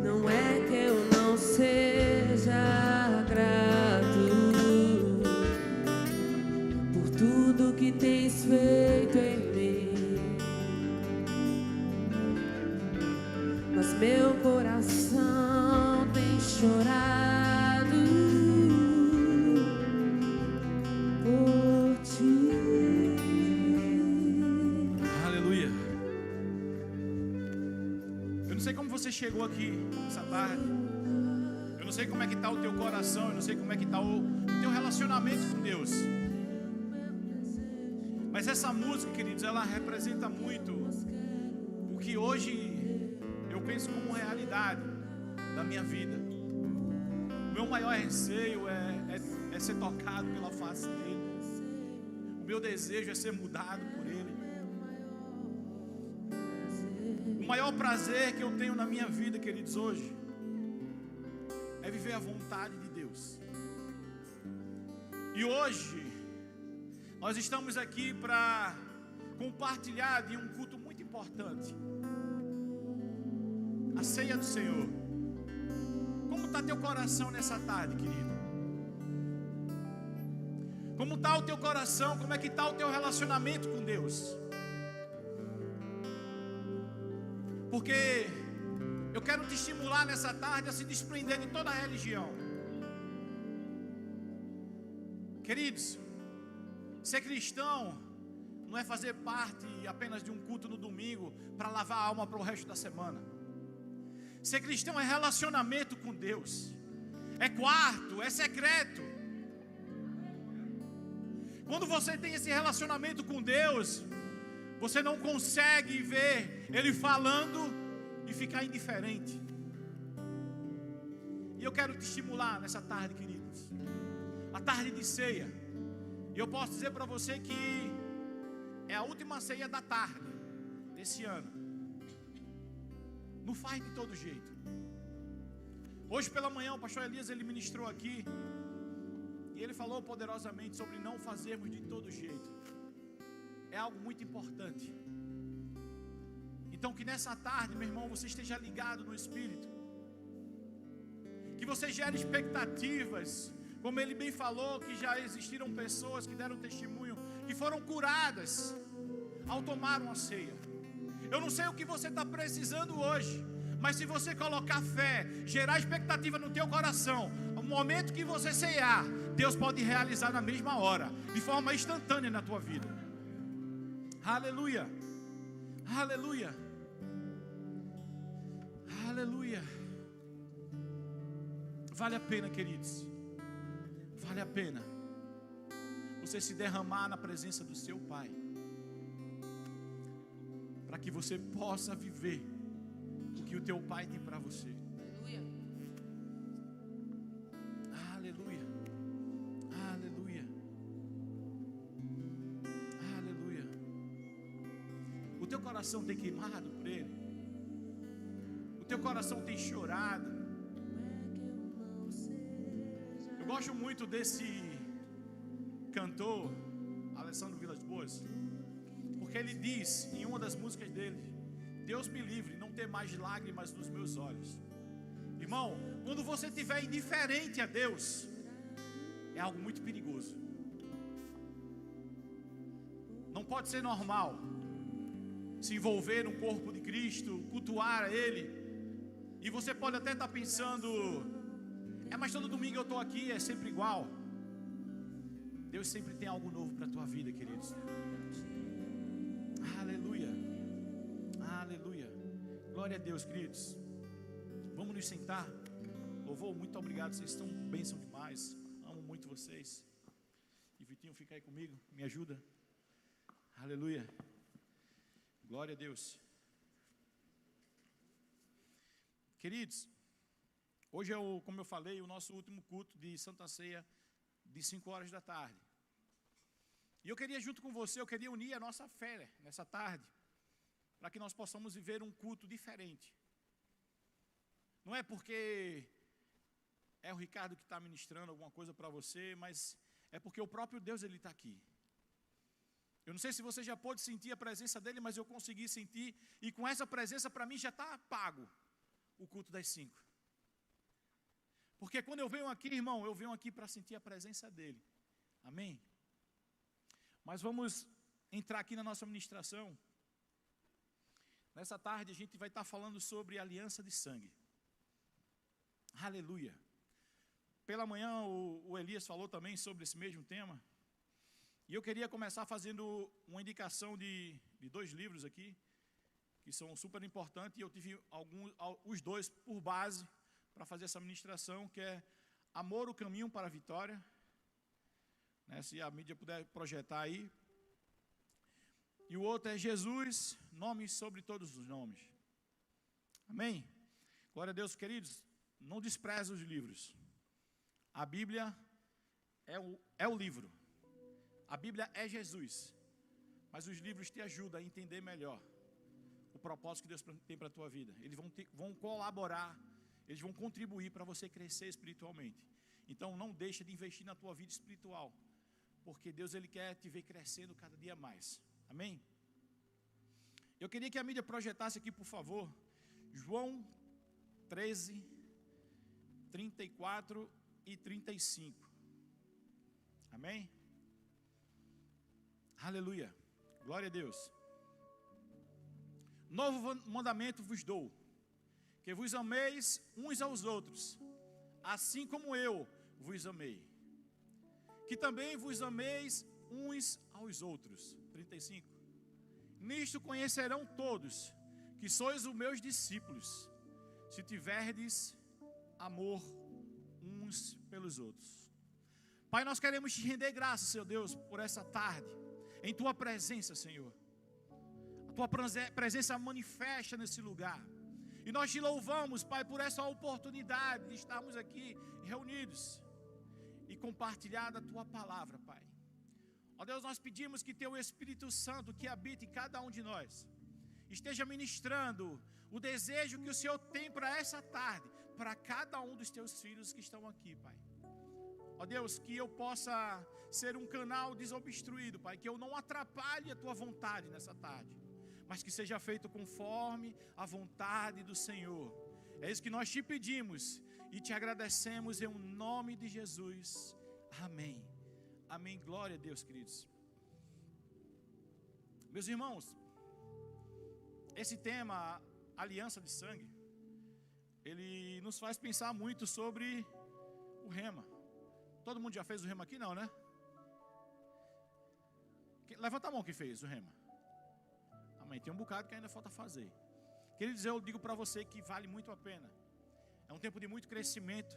Não é que eu não seja grato por tudo que tens feito em mim, mas meu coração tem chorado por ti. Aleluia. Eu não sei como você chegou aqui essa tarde. Eu não sei como é que está o teu coração. Eu não sei como é que está o teu relacionamento com Deus. Mas essa música, queridos, ela representa muito o que hoje eu penso como realidade da minha vida. O meu maior receio é ser tocado pela face dele. O meu desejo é ser mudado por ele. O maior prazer que eu tenho na minha vida, queridos, hoje é viver a vontade de Deus. E hoje nós estamos aqui para compartilhar de um culto muito importante, a ceia do Senhor. Como está teu coração nessa tarde, querido? Como está o teu coração? Como é que está o teu relacionamento com Deus? Porque eu quero te estimular nessa tarde a se desprender de toda a religião. Queridos, ser cristão não é fazer parte apenas de um culto no domingo para lavar a alma para o resto da semana. Ser cristão é relacionamento com Deus, é quarto, é secreto. Quando você tem esse relacionamento com Deus, você não consegue ver Ele falando e ficar indiferente. E eu quero te estimular nessa tarde, queridos, a tarde de ceia. E eu posso dizer para você que é a última ceia da tarde desse ano. Não faz de todo jeito. Hoje pela manhã o pastor Elias, ele ministrou aqui, e ele falou poderosamente sobre não fazermos de todo jeito. É algo muito importante. Então que nessa tarde, meu irmão, você esteja ligado no Espírito, que você gere expectativas. Como ele bem falou, que já existiram pessoas que deram testemunho, que foram curadas ao tomar uma ceia. Eu não sei o que você está precisando hoje, mas se você colocar fé, gerar expectativa no teu coração, no momento que você ceiar, Deus pode realizar na mesma hora, de forma instantânea na tua vida. Aleluia, aleluia, aleluia. Vale a pena, queridos, vale a pena você se derramar na presença do seu Pai, para que você possa viver o que o teu Pai tem para você. Aleluia, aleluia, aleluia, aleluia. O teu coração tem queimado por Ele, o teu coração tem chorado. Eu gosto muito desse cantor, Alessandro Vilas Boas, porque ele diz em uma das músicas dele: Deus me livre não ter mais lágrimas nos meus olhos. Irmão, quando você estiver indiferente a Deus, é algo muito perigoso. Não pode ser normal se envolver no corpo de Cristo, cultuar a Ele, e você pode até estar pensando: mas todo domingo eu estou aqui, é sempre igual. Deus sempre tem algo novo para a tua vida, queridos. Aleluia, aleluia. Glória a Deus, queridos. Vamos nos sentar. Louvor, muito obrigado, vocês estão bênção demais. Amo muito vocês. E Vitinho, fica aí comigo, me ajuda. Aleluia. Glória a Deus. Queridos, hoje é, como eu falei, o nosso último culto de Santa Ceia, de 5 horas da tarde. E eu queria junto com você, eu queria unir a nossa fé nessa tarde, para que nós possamos viver um culto diferente. Não é porque é o Ricardo que está ministrando alguma coisa para você, mas é porque o próprio Deus, Ele está aqui. Eu não sei se você já pôde sentir a presença dEle, mas eu consegui sentir, e com essa presença para mim já está pago. o culto das 5. Porque quando eu venho aqui, irmão, eu venho aqui para sentir a presença dEle. Amém? Mas vamos entrar aqui na nossa ministração. Nessa tarde a gente vai estar falando sobre aliança de sangue. Aleluia. Pela manhã o Elias falou também sobre esse mesmo tema. E eu queria começar fazendo uma indicação de 2 livros aqui, que são super importantes, e eu tive os 2 por base para fazer essa ministração, que é Amor, o Caminho para a Vitória, né, se a mídia puder projetar aí. E o outro é Jesus, Nome sobre todos os nomes. Amém? Glória a Deus, queridos, não despreze os livros. A Bíblia é o livro. A Bíblia é Jesus. Mas os livros te ajudam a entender melhor o propósito que Deus tem para a tua vida. Eles vão colaborar, eles vão contribuir para você crescer espiritualmente. Então não deixa de investir na tua vida espiritual, porque Deus ele quer te ver crescendo cada dia mais. Amém? Eu queria que a mídia projetasse aqui, por favor, João 13, 34 e 35. Amém? Aleluia. Glória a Deus. Novo mandamento vos dou, que vos ameis uns aos outros, assim como eu vos amei. Que também vos ameis uns aos outros. 35. Nisto conhecerão todos que sois os meus discípulos, se tiverdes amor uns pelos outros. Pai, nós queremos te render graças, Senhor Deus, por essa tarde, em tua presença, Senhor. A tua presença manifesta nesse lugar. E nós te louvamos, Pai, por essa oportunidade de estarmos aqui reunidos e compartilhar da tua palavra, Pai. Ó Deus, nós pedimos que teu Espírito Santo, que habita em cada um de nós, esteja ministrando o desejo que o Senhor tem para essa tarde, para cada um dos teus filhos que estão aqui, Pai. Ó Deus, que eu possa ser um canal desobstruído, Pai, que eu não atrapalhe a tua vontade nessa tarde, mas que seja feito conforme a vontade do Senhor. É isso que nós te pedimos e te agradecemos em nome de Jesus. Amém. Amém. Glória a Deus, queridos. Meus irmãos, esse tema, aliança de sangue, ele nos faz pensar muito sobre o rema. Todo mundo já fez o rema aqui? Não, né? Levanta a mão que fez o rema. Amém. Tem um bocado que ainda falta fazer. Queridos, eu digo para você que vale muito a pena. É um tempo de muito crescimento.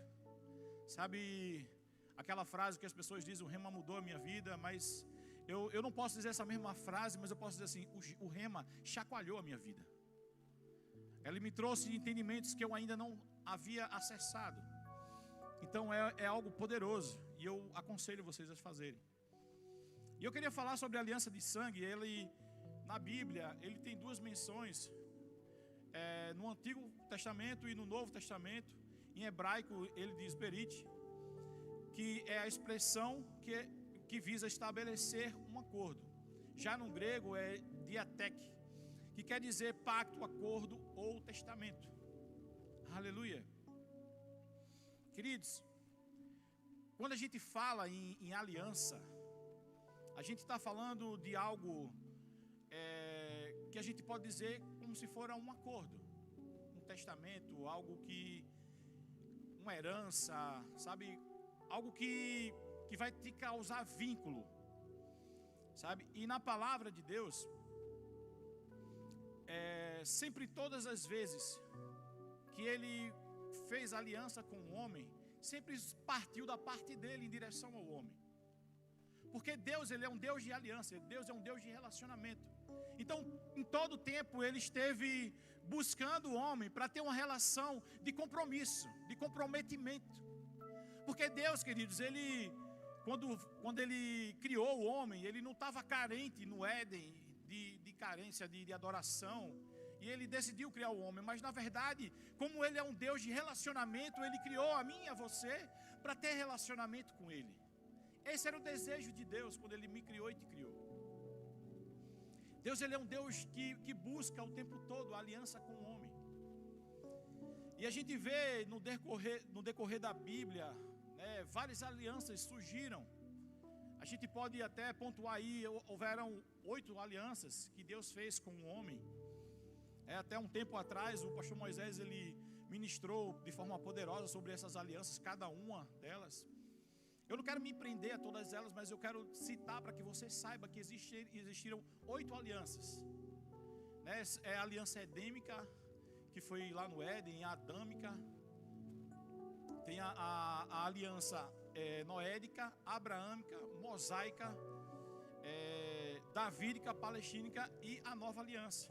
Sabe aquela frase que as pessoas dizem, o rema mudou a minha vida, mas eu não posso dizer essa mesma frase, mas eu posso dizer assim, o rema chacoalhou a minha vida. Ele me trouxe entendimentos que eu ainda não havia acessado. Então é algo poderoso e eu aconselho vocês a fazerem. E eu queria falar sobre a aliança de sangue. Ele, na Bíblia, ele tem 2 menções, no Antigo Testamento e no Novo Testamento. Em hebraico ele diz berit, que é a expressão que visa estabelecer um acordo. Já no grego é diatek, que quer dizer pacto, acordo ou testamento. Aleluia. Queridos, quando a gente fala em aliança, a gente está falando de algo que a gente pode dizer como se for um acordo, um testamento, algo que, uma herança, sabe, algo que vai te causar vínculo, sabe? E na palavra de Deus, sempre, todas as vezes que ele fez aliança com o homem, sempre partiu da parte dele em direção ao homem. Porque Deus, ele é um Deus de aliança, Deus é um Deus de relacionamento. Então, em todo tempo, ele esteve buscando o homem para ter uma relação de compromisso, de comprometimento. Porque Deus, queridos, ele, quando ele criou o homem, ele não estava carente no Éden de carência de adoração. E ele decidiu criar o homem, mas na verdade, como ele é um Deus de relacionamento, ele criou a mim e a você para ter relacionamento com ele. Esse era o desejo de Deus quando ele me criou e te criou. Deus, ele é um Deus que busca o tempo todo a aliança com o homem. E a gente vê no decorrer da Bíblia, né, várias alianças surgiram. A gente pode até pontuar aí, houveram 8 alianças que Deus fez com o homem. Até um tempo atrás, o pastor Moisés, ele ministrou de forma poderosa sobre essas alianças, cada uma delas. Eu não quero me prender a todas elas, mas eu quero citar para que você saiba que existiram 8 alianças. Né? É a aliança edêmica, que foi lá no Éden, a adâmica. Tem a aliança noédica, abraâmica, mosaica, davídica, palestínica e a nova aliança.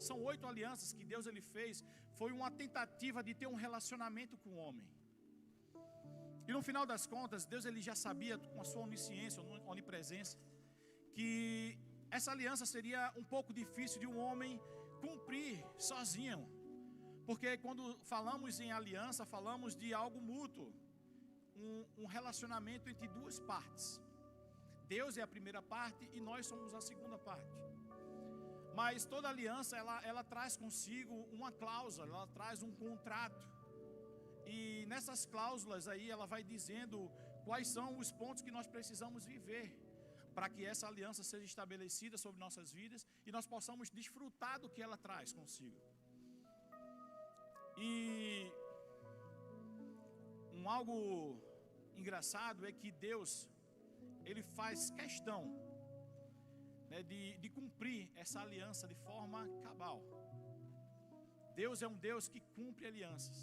São 8 alianças que Deus ele fez. Foi uma tentativa de ter um relacionamento com o homem. E no final das contas, Deus ele já sabia, com a sua onisciência, onipresença, que essa aliança seria um pouco difícil de um homem cumprir sozinho. Porque quando falamos em aliança, falamos de algo mútuo. Um relacionamento entre duas partes. Deus é a primeira parte e nós somos a segunda parte. Mas toda aliança, ela traz consigo uma cláusula, ela traz um contrato. E nessas cláusulas aí, ela vai dizendo quais são os pontos que nós precisamos viver para que essa aliança seja estabelecida sobre nossas vidas e nós possamos desfrutar do que ela traz consigo. E algo engraçado é que Deus, ele faz questão, né, de cumprir essa aliança de forma cabal. Deus é um Deus que cumpre alianças.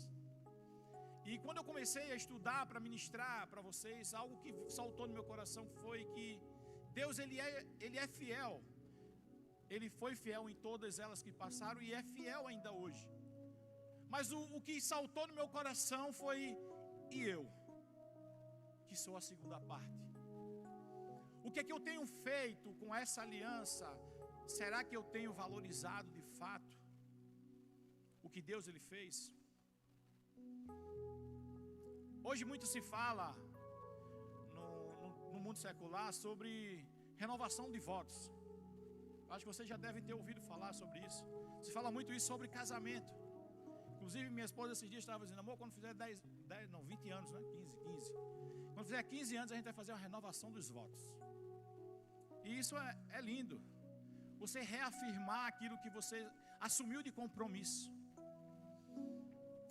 E quando eu comecei a estudar para ministrar para vocês, algo que saltou no meu coração foi que Deus ele é fiel. Ele foi fiel em todas elas que passaram e é fiel ainda hoje. Mas o que saltou no meu coração foi: e eu, que sou a segunda parte? O que é que eu tenho feito com essa aliança? Será que eu tenho valorizado de fato o que Deus ele fez? Hoje muito se fala no mundo secular sobre renovação de votos. Acho que vocês já devem ter ouvido falar sobre isso. Se fala muito isso sobre casamento. Inclusive minha esposa esses dias estava dizendo: amor, quando fizer 20 anos, né? 15. Quando fizer 15 anos a gente vai fazer uma renovação dos votos. E isso é lindo. Você reafirmar aquilo que você assumiu de compromisso.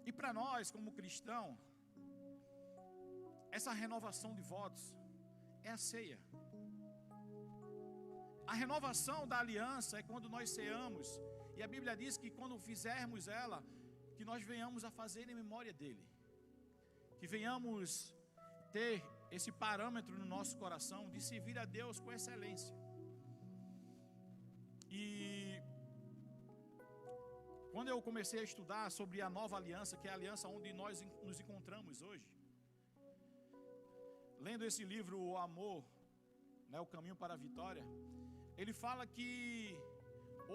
E para nós como cristão, essa renovação de votos é a ceia. A renovação da aliança é quando nós ceamos. E a Bíblia diz que quando fizermos ela, que nós venhamos a fazer em memória dele. Que venhamos ter esse parâmetro no nosso coração de servir a Deus com excelência. E quando eu comecei a estudar sobre a nova aliança, que é a aliança onde nós nos encontramos hoje, lendo esse livro, O Amor, né, O Caminho para a Vitória, ele fala que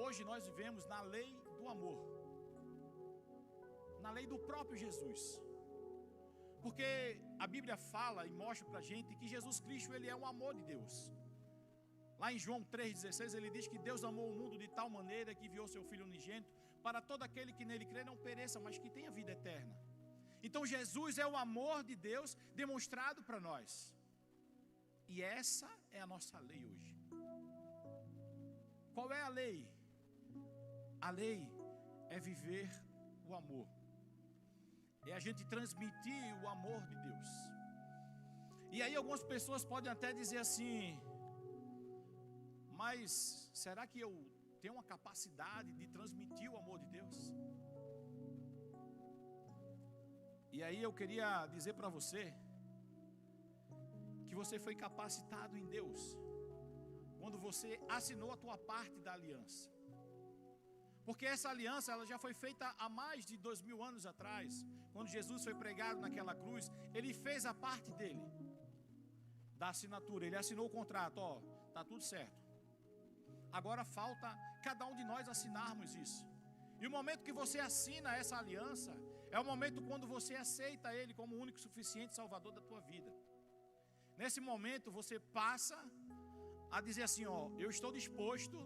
hoje nós vivemos na lei do amor, na lei do próprio Jesus. Porque a Bíblia fala e mostra para a gente que Jesus Cristo, ele é o amor de Deus. Lá em João 3,16 ele diz que Deus amou o mundo de tal maneira que enviou seu Filho unigênito para todo aquele que nele crê não pereça, mas que tenha vida eterna. Então Jesus é o amor de Deus demonstrado para nós. E essa é a nossa lei hoje. Qual é a lei? A lei é viver o amor. É a gente transmitir o amor de Deus. E aí algumas pessoas podem até dizer assim: mas será que eu tenho uma capacidade de transmitir o amor de Deus? E aí eu queria dizer para você que você foi capacitado em Deus quando você assinou a tua parte da aliança. Porque essa aliança ela já foi feita há mais de 2000 anos atrás. Quando Jesus foi pregado naquela cruz, ele fez a parte dele, da assinatura. Ele assinou o contrato, ó, tá tudo certo. Agora falta cada um de nós assinarmos isso. E o momento que você assina essa aliança é o momento quando você aceita ele como o único e suficiente salvador da tua vida. Nesse momento você passa a dizer assim, ó, eu estou disposto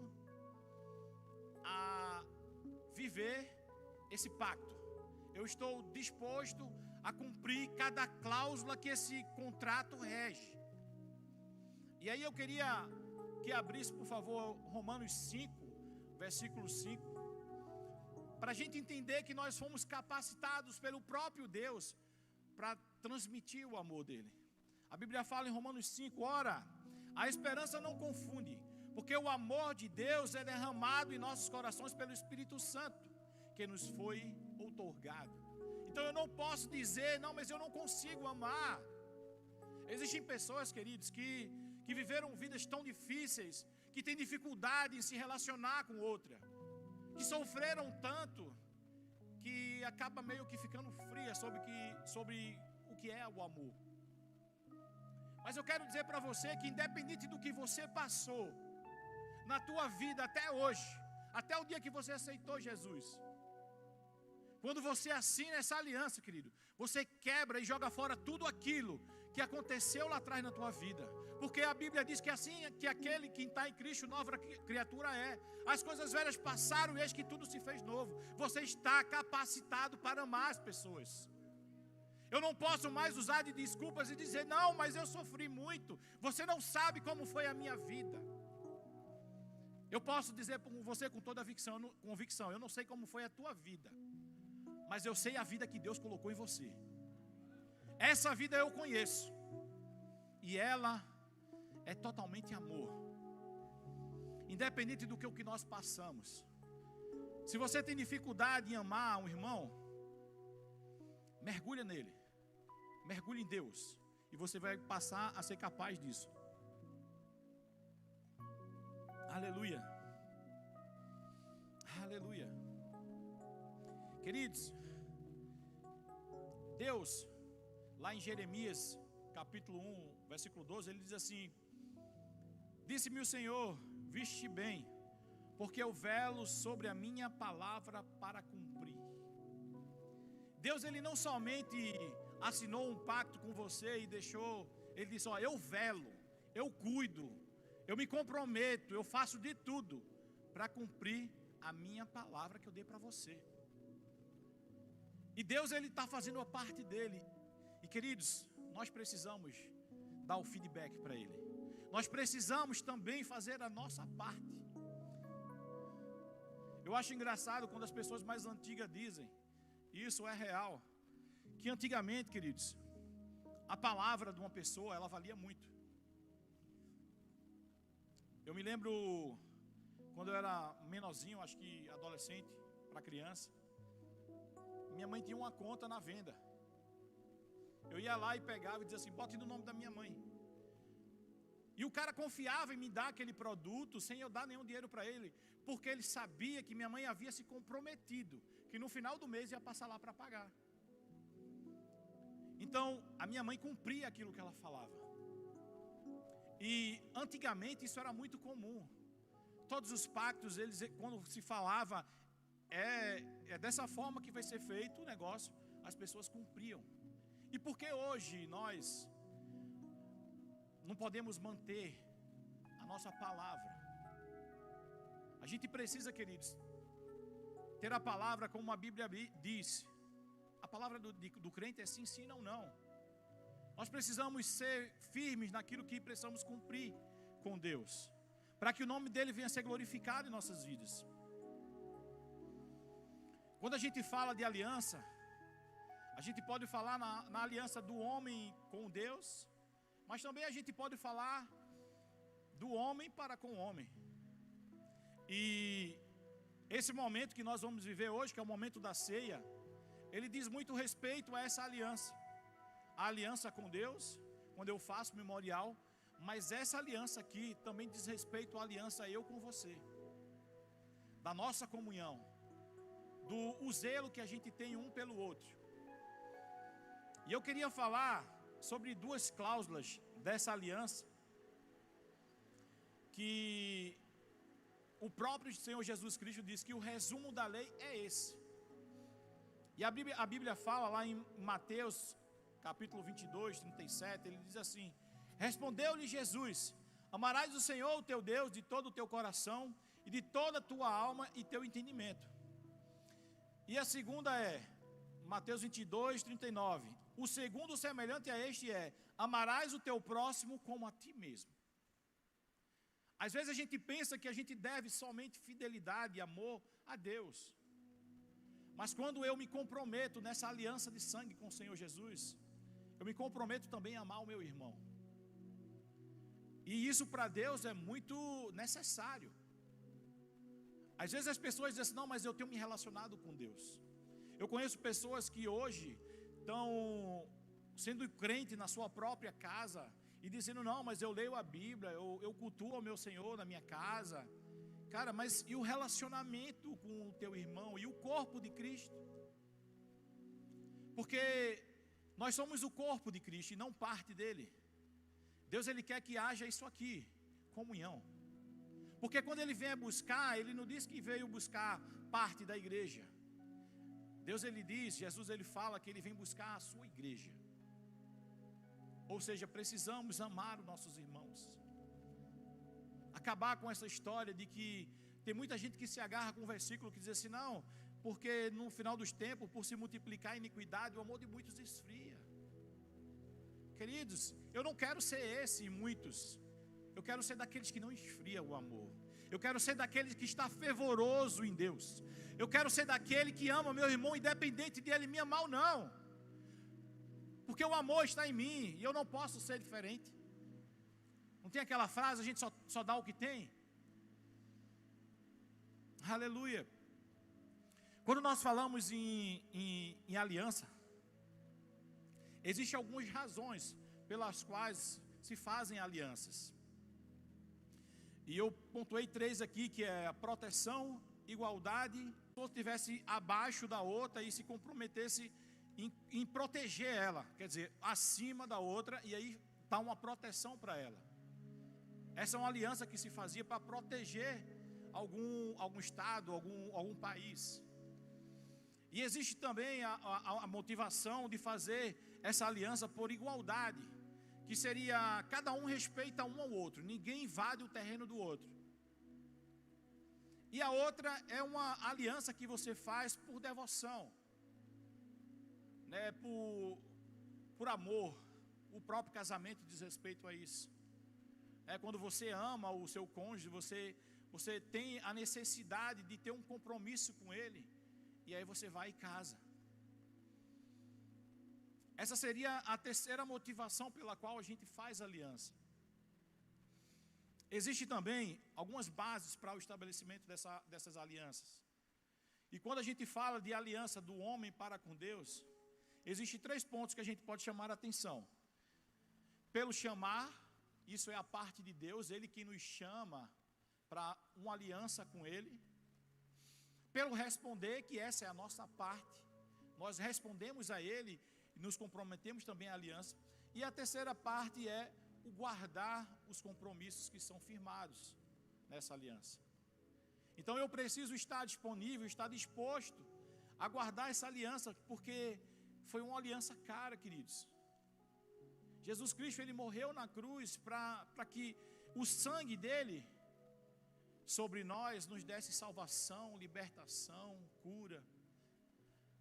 a viver esse pacto. eu estou disposto a cumprir cada cláusula que esse contrato rege. E aí eu queria que abrisse, por favor, Romanos 5, versículo 5, para a gente entender que nós fomos capacitados pelo próprio Deus para transmitir o amor dele. A Bíblia fala em Romanos 5, ora, a esperança não confunde, porque o amor de Deus é derramado em nossos corações pelo Espírito Santo, que nos foi outorgado. Então eu não posso dizer, não, mas eu não consigo amar. Existem pessoas, queridos, que viveram vidas tão difíceis, que têm dificuldade em se relacionar com outra, que sofreram tanto, que acaba meio que ficando fria sobre o que é o amor. Mas eu quero dizer para você que independente do que você passou na tua vida até hoje, até o dia que você aceitou Jesus, quando você assina essa aliança, querido, você quebra e joga fora tudo aquilo que aconteceu lá atrás na tua vida. Porque a Bíblia diz que assim que aquele que está em Cristo, nova criatura é. As coisas velhas passaram e eis que tudo se fez novo. Você está capacitado para amar as pessoas. Eu não posso mais usar de desculpas e dizer, não, mas eu sofri muito. Você não sabe como foi a minha vida. Eu posso dizer para você com toda a convicção, eu não sei como foi a tua vida, mas eu sei a vida que Deus colocou em você. Essa vida eu conheço, e ela é totalmente amor. Independente do que nós passamos. Se você tem dificuldade em amar um irmão, mergulha nele, mergulhe em Deus, e você vai passar a ser capaz disso. Aleluia, aleluia. Queridos, Deus, lá em Jeremias capítulo 1, versículo 12, ele diz assim: disse-me o Senhor, viste bem, porque eu velo sobre a minha palavra para cumprir. Deus, ele não somente assinou um pacto com você e deixou, ele disse, ó, eu velo, eu cuido, eu me comprometo, eu faço de tudo para cumprir a minha palavra que eu dei para você. E Deus, ele está fazendo a parte dele. E queridos, nós precisamos dar o feedback para ele. Nós precisamos também fazer a nossa parte. Eu acho engraçado quando as pessoas mais antigas dizem, e isso é real, que antigamente, queridos, a palavra de uma pessoa, ela valia muito. Eu me lembro quando eu era menorzinho, acho que adolescente para criança, minha mãe tinha uma conta na venda. Eu ia lá e pegava e dizia assim, bote no nome da minha mãe. E o cara confiava em me dar aquele produto sem eu dar nenhum dinheiro para ele, porque ele sabia que minha mãe havia se comprometido, que no final do mês ia passar lá para pagar. Então, a minha mãe cumpria aquilo que ela falava. E antigamente isso era muito comum. Todos os pactos, eles, quando se falava, é dessa forma que vai ser feito o negócio, as pessoas cumpriam. E por que hoje nós não podemos manter a nossa palavra? A gente precisa, queridos, ter a palavra como a Bíblia diz. A palavra do crente é sim, sim, não, não. Nós precisamos ser firmes naquilo que precisamos cumprir com Deus, para que o nome dele venha a ser glorificado em nossas vidas. Quando a gente fala de aliança, a gente pode falar na aliança do homem com Deus, mas também a gente pode falar do homem para com o homem. E esse momento que nós vamos viver hoje, que é o momento da ceia, ele diz muito respeito a essa aliança. A aliança com Deus, quando eu faço memorial, mas essa aliança aqui também diz respeito à aliança eu com você, da nossa comunhão, do zelo que a gente tem um pelo outro. E eu queria falar sobre duas cláusulas dessa aliança, que o próprio Senhor Jesus Cristo diz que o resumo da lei é esse. E a Bíblia fala lá em Mateus capítulo 22, 37, ele diz assim: respondeu-lhe Jesus, amarás o Senhor o teu Deus de todo o teu coração e de toda a tua alma e teu entendimento. E a segunda é, Mateus 22, 39. O segundo semelhante a este é: amarás o teu próximo como a ti mesmo. Às vezes a gente pensa que a gente deve somente fidelidade e amor a Deus. Mas quando eu me comprometo nessa aliança de sangue com o Senhor Jesus, eu me comprometo também a amar o meu irmão. E isso para Deus é muito necessário. Às vezes as pessoas dizem assim: não, mas eu tenho me relacionado com Deus. Eu conheço pessoas que hoje estão sendo crente na sua própria casa e dizendo: não, mas eu leio a Bíblia, eu cultuo ao meu Senhor na minha casa. Cara, mas e o relacionamento com o teu irmão e o corpo de Cristo? Porque nós somos o corpo de Cristo e não parte dele. Deus, ele quer que haja isso aqui, comunhão. Porque quando ele vem buscar, ele não diz que veio buscar parte da igreja. Deus, ele diz, Jesus, ele fala que ele vem buscar a sua igreja. Ou seja, precisamos amar os nossos irmãos. Acabar com essa história de que tem muita gente que se agarra com um versículo que diz assim: não, porque no final dos tempos, por se multiplicar a iniquidade, o amor de muitos esfria. Queridos, eu não quero ser esse em muitos. Eu quero ser daqueles que não esfria o amor. Eu quero ser daquele que está fervoroso em Deus. Eu quero ser daquele que ama meu irmão, independente de ele me amar ou não. Porque o amor está em mim e eu não posso ser diferente. Não tem aquela frase: a gente só dá o que tem? Aleluia. Quando nós falamos em aliança, existem algumas razões pelas quais se fazem alianças. E eu pontuei 3 aqui, que é a proteção, igualdade. Se eu estivesse abaixo da outra e se comprometesse em proteger ela, quer dizer, acima da outra, e aí está uma proteção para ela. Essa é uma aliança que se fazia para proteger algum estado, algum país. E existe também a motivação de fazer essa aliança por igualdade, que seria: cada um respeita um ao outro, ninguém invade o terreno do outro. E a outra é uma aliança que você faz por devoção, né, por amor. O próprio casamento diz respeito a isso. Quando você ama o seu cônjuge, você tem a necessidade de ter um compromisso com ele, e aí você vai e casa. Essa seria a terceira motivação pela qual a gente faz aliança. Existem também algumas bases para o estabelecimento dessas alianças. E quando a gente fala de aliança do homem para com Deus, existem 3 pontos que a gente pode chamar a atenção. Pelo chamar, isso é a parte de Deus, Ele que nos chama para uma aliança com Ele. Pelo responder, que essa é a nossa parte, nós respondemos a Ele e nos comprometemos também à aliança. E a terceira parte é o guardar os compromissos que são firmados nessa aliança. Então eu preciso estar disponível, estar disposto a guardar essa aliança, porque foi uma aliança cara, queridos. Jesus Cristo, ele morreu na cruz para que o sangue dele sobre nós nos desse salvação, libertação, cura.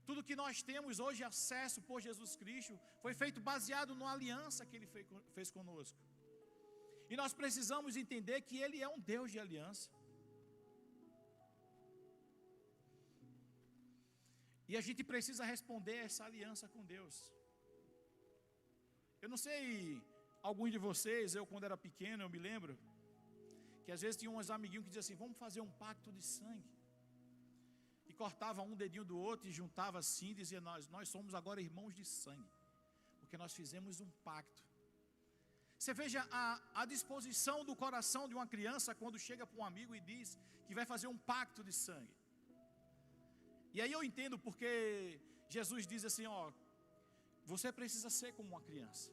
Tudo que nós temos hoje acesso por Jesus Cristo foi feito baseado numa aliança que Ele fez conosco. E nós precisamos entender que Ele é um Deus de aliança. E a gente precisa responder essa aliança com Deus. Eu não sei, alguns de vocês, eu quando era pequeno, eu me lembro, que às vezes tinha uns amiguinhos que diziam assim: vamos fazer um pacto de sangue. E cortava um dedinho do outro e juntava assim, e dizia: nós somos agora irmãos de sangue, porque nós fizemos um pacto. Você veja a disposição do coração de uma criança quando chega para um amigo e diz que vai fazer um pacto de sangue. E aí eu entendo porque Jesus diz assim: ó, você precisa ser como uma criança.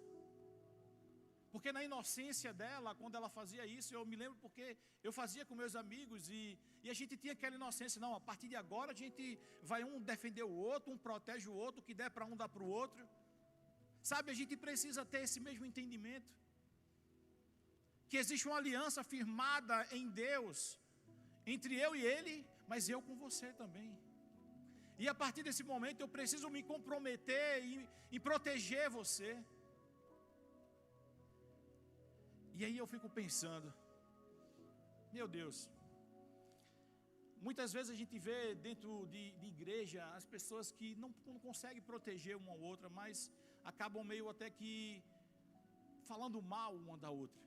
Porque na inocência dela, quando ela fazia isso, eu me lembro porque eu fazia com meus amigos e a gente tinha aquela inocência: não, a partir de agora a gente vai um defender o outro, um protege o outro, o que der para um dá para o outro. Sabe, a gente precisa ter esse mesmo entendimento, que existe uma aliança firmada em Deus, entre eu e Ele, mas eu com você também. E a partir desse momento eu preciso me comprometer em proteger você. E aí eu fico pensando, meu Deus, muitas vezes a gente vê dentro de igreja as pessoas que não conseguem proteger uma ou outra, mas acabam meio até que falando mal uma da outra.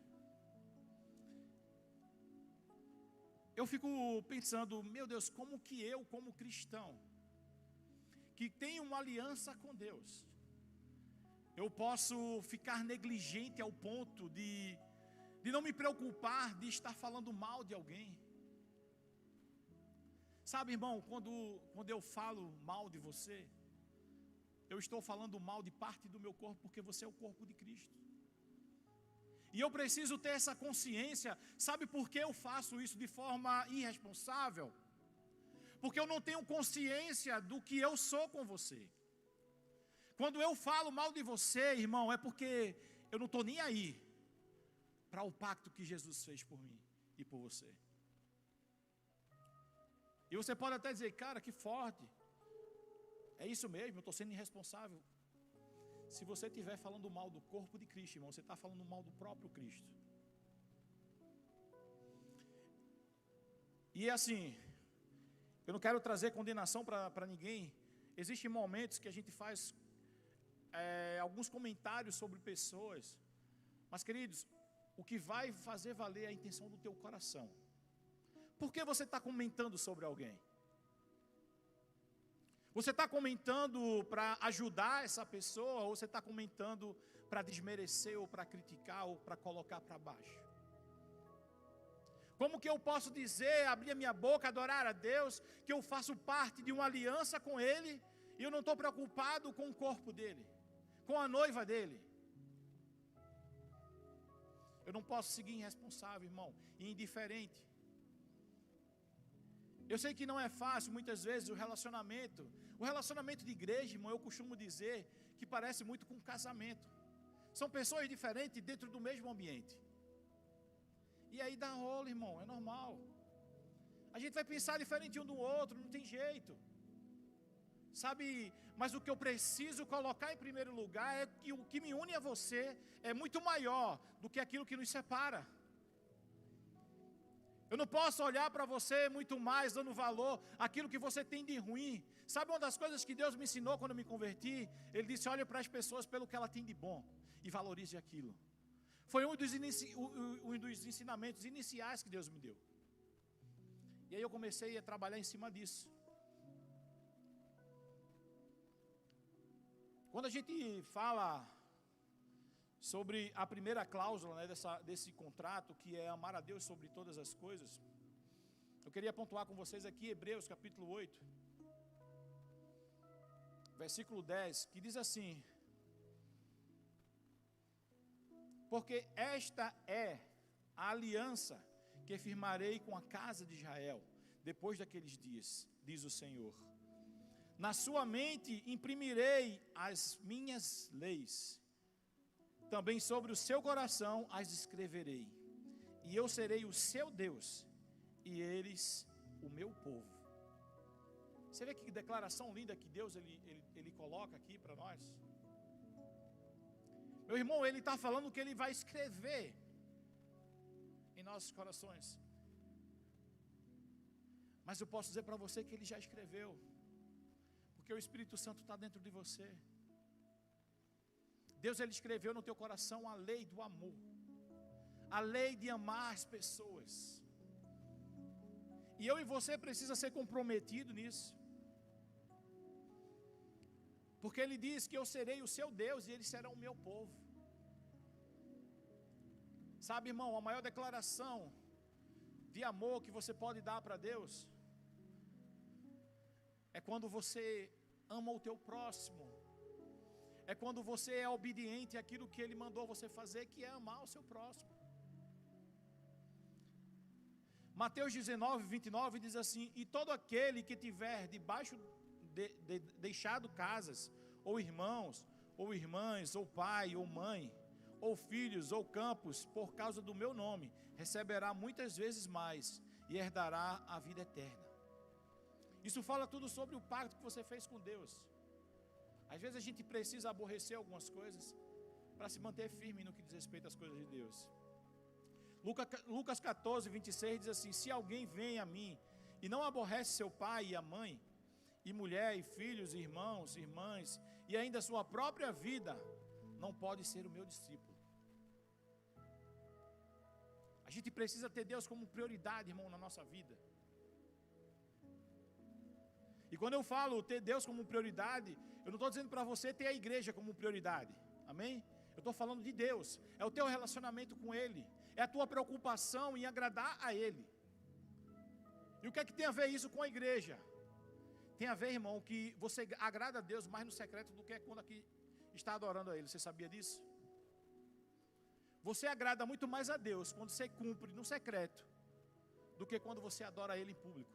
Eu fico pensando, meu Deus, como que eu, como cristão, que tenho uma aliança com Deus, eu posso ficar negligente ao ponto de não me preocupar de estar falando mal de alguém? Sabe, irmão, quando eu falo mal de você, eu estou falando mal de parte do meu corpo, porque você é o corpo de Cristo. E eu preciso ter essa consciência. Sabe por que eu faço isso de forma irresponsável? Porque eu não tenho consciência do que eu sou com você. Quando eu falo mal de você, irmão, é porque eu não estou nem aí para o pacto que Jesus fez por mim e por você. E você pode até dizer, cara, que forte. É isso mesmo, eu estou sendo irresponsável. Se você estiver falando mal do corpo de Cristo, irmão, você está falando mal do próprio Cristo. E assim, eu não quero trazer condenação para ninguém. Existem momentos que a gente faz alguns comentários sobre pessoas. Mas, queridos, o que vai fazer valer é a intenção do teu coração. Por que você está comentando sobre alguém? Você está comentando para ajudar essa pessoa, ou você está comentando para desmerecer, ou para criticar, ou para colocar para baixo? Como que eu posso dizer, abrir a minha boca, adorar a Deus, que eu faço parte de uma aliança com Ele, e eu não estou preocupado com o corpo dEle, com a noiva dEle? Eu não posso seguir irresponsável, irmão, e indiferente. Eu sei que não é fácil, muitas vezes, o relacionamento de igreja, irmão, eu costumo dizer que parece muito com um casamento. São pessoas diferentes dentro do mesmo ambiente. E aí dá rolo, irmão, é normal. A gente vai pensar diferente um do outro, não tem jeito. Sabe, mas o que eu preciso colocar em primeiro lugar é que o que me une a você é muito maior do que aquilo que nos separa. Eu não posso olhar para você muito mais dando valor àquilo que você tem de ruim. Sabe uma das coisas que Deus me ensinou quando eu me converti? Ele disse, olhe para as pessoas pelo que ela tem de bom e valorize aquilo. Foi um dos ensinamentos iniciais que Deus me deu. E aí eu comecei a trabalhar em cima disso. Quando a gente fala sobre a primeira cláusula, né, desse contrato, que é amar a Deus sobre todas as coisas, eu queria pontuar com vocês aqui Hebreus capítulo 8, versículo 10, que diz assim: porque esta é a aliança que firmarei com a casa de Israel, depois daqueles dias, diz o Senhor. Na sua mente imprimirei as minhas leis, também sobre o seu coração as escreverei, e eu serei o seu Deus, e eles o meu povo. Você vê que declaração linda que Deus ele coloca aqui para nós? Meu irmão, ele está falando que ele vai escrever em nossos corações. Mas eu posso dizer para você que ele já escreveu, porque o Espírito Santo está dentro de você. Deus, ele escreveu no teu coração a lei do amor, a lei de amar as pessoas. E eu e você precisa ser comprometido nisso. Porque ele diz que eu serei o seu Deus e eles serão o meu povo. Sabe, irmão, a maior declaração de amor que você pode dar para Deus é quando você ama o teu próximo. É quando você é obediente àquilo que Ele mandou você fazer, que é amar o seu próximo. Mateus 19, 29 diz assim: e todo aquele que tiver debaixo deixado casas, ou irmãos, ou irmãs, ou pai, ou mãe, ou filhos, ou campos, por causa do meu nome, receberá muitas vezes mais, e herdará a vida eterna. Isso fala tudo sobre o pacto que você fez com Deus. Às vezes a gente precisa aborrecer algumas coisas para se manter firme no que diz respeito às coisas de Deus. Lucas 14, 26 diz assim: se alguém vem a mim e não aborrece seu pai e a mãe, e mulher, e filhos, irmãos, irmãs, e ainda sua própria vida, não pode ser o meu discípulo. A gente precisa ter Deus como prioridade, irmão, na nossa vida. E quando eu falo ter Deus como prioridade, eu não estou dizendo para você ter a igreja como prioridade. Amém? Eu estou falando de Deus. É o teu relacionamento com Ele. É a tua preocupação em agradar a Ele. E o que é que tem a ver isso com a igreja? Tem a ver, irmão, que você agrada a Deus mais no secreto do que quando aqui está adorando a Ele. Você sabia disso? Você agrada muito mais a Deus quando você cumpre no secreto do que quando você adora Ele em público.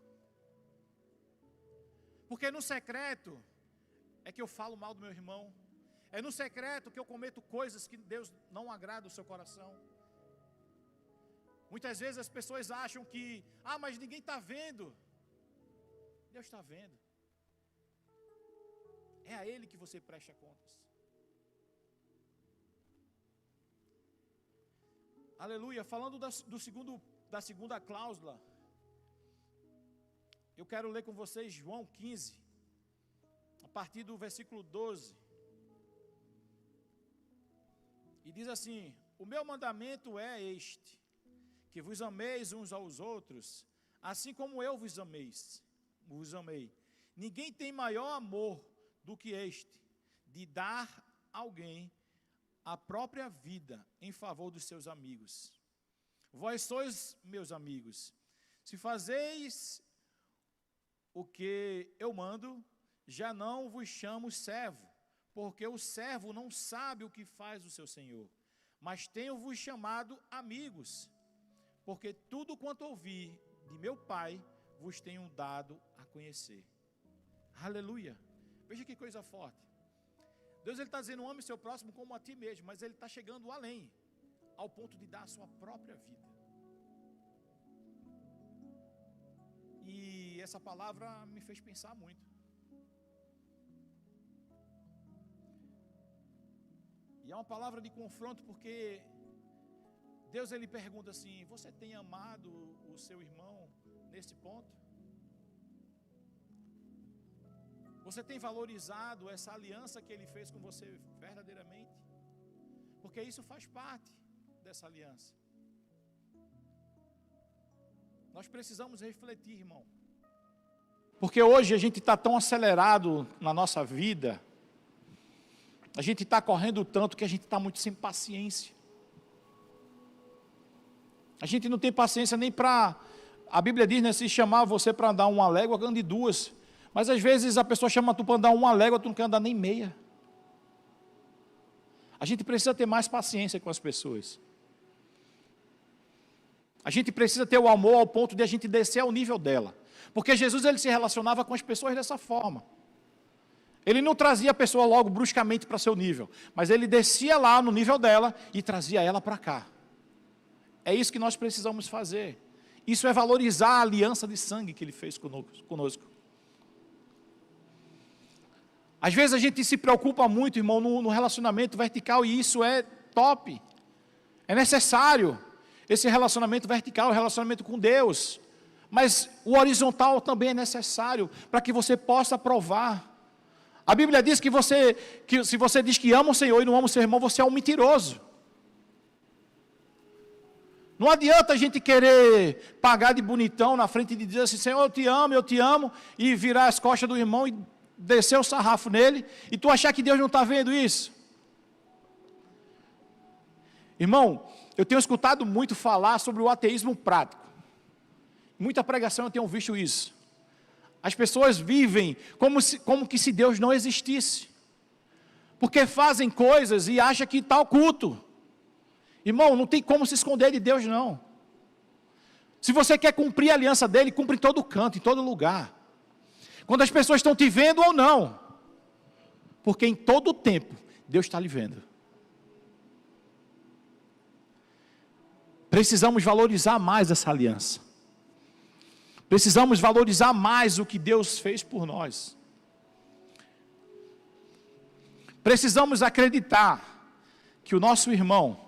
Porque no secreto é que eu falo mal do meu irmão. É no secreto que eu cometo coisas que Deus não agrada o seu coração. Muitas vezes as pessoas acham que, mas ninguém está vendo. Deus está vendo. É a Ele que você presta contas. Aleluia. Falando da segunda cláusula, eu quero ler com vocês João 15, a partir do versículo 12. E diz assim: o meu mandamento é este, que vos ameis uns aos outros, assim como eu vos amei. Ninguém tem maior amor do que este, de dar a alguém a própria vida em favor dos seus amigos. Vós sois meus amigos, se fazeis o que eu mando, já não vos chamo servo, porque o servo não sabe o que faz o seu senhor, mas tenho-vos chamado amigos, porque tudo quanto ouvi de meu Pai vos tenho dado a conhecer. Aleluia. Veja que coisa forte. Deus está dizendo: ame seu próximo como a ti mesmo, mas Ele está chegando além, ao ponto de dar a sua própria vida. E essa palavra me fez pensar muito. E é uma palavra de confronto, porque Deus ele pergunta assim: você tem amado o seu irmão nesse ponto? Você tem valorizado essa aliança que Ele fez com você verdadeiramente? Porque isso faz parte dessa aliança. Nós precisamos refletir, irmão. Porque hoje a gente está tão acelerado na nossa vida, a gente está correndo tanto que a gente está muito sem paciência. A gente não tem paciência nem para... A Bíblia diz, né, se chamar você para andar uma légua, ande duas. Mas às vezes a pessoa chama tu para andar uma légua, tu não quer andar nem meia. A gente precisa ter mais paciência com as pessoas. A gente precisa ter o amor ao ponto de a gente descer ao nível dela. Porque Jesus ele se relacionava com as pessoas dessa forma. Ele não trazia a pessoa logo bruscamente para seu nível, mas ele descia lá no nível dela e trazia ela para cá. É isso que nós precisamos fazer. Isso é valorizar a aliança de sangue que Ele fez conosco. Às vezes a gente se preocupa muito, irmão, no relacionamento vertical, e isso é top. É necessário esse relacionamento vertical, o relacionamento com Deus. Mas o horizontal também é necessário para que você possa provar. A Bíblia diz que se você diz que ama o Senhor e não ama o seu irmão, você é um mentiroso. Não adianta a gente querer pagar de bonitão na frente de dizer assim: Senhor, eu te amo, e virar as costas do irmão e descer o sarrafo nele, e tu achar que Deus não está vendo isso. Irmão, eu tenho escutado muito falar sobre o ateísmo prático. Muita pregação eu tenho visto isso. As pessoas vivem como que se Deus não existisse, porque fazem coisas e acham que está oculto. Irmão, não tem como se esconder de Deus, não. Se você quer cumprir a aliança dele, cumpre em todo canto, em todo lugar. Quando as pessoas estão te vendo ou não. Porque em todo tempo, Deus está lhe vendo. Precisamos valorizar mais essa aliança. Precisamos valorizar mais o que Deus fez por nós. Precisamos acreditar que o nosso irmão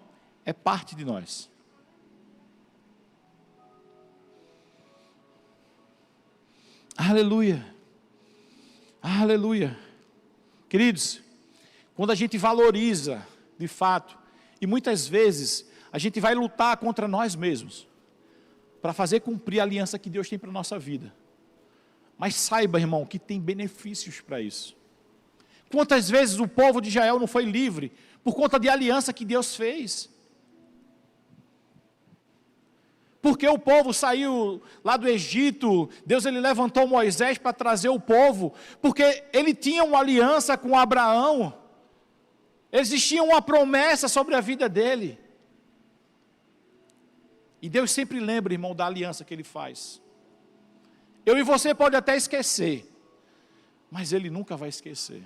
é parte de nós. Aleluia. Aleluia. Queridos, quando a gente valoriza, de fato, e muitas vezes a gente vai lutar contra nós mesmos, para fazer cumprir a aliança que Deus tem para a nossa vida. Mas saiba, irmão, que tem benefícios para isso. Quantas vezes o povo de Israel não foi livre por conta de aliança que Deus fez? Porque o povo saiu lá do Egito, Deus ele levantou Moisés para trazer o povo, porque ele tinha uma aliança com Abraão, existia uma promessa sobre a vida dele. E Deus sempre lembra, irmão, da aliança que Ele faz. Eu e você pode até esquecer, mas Ele nunca vai esquecer.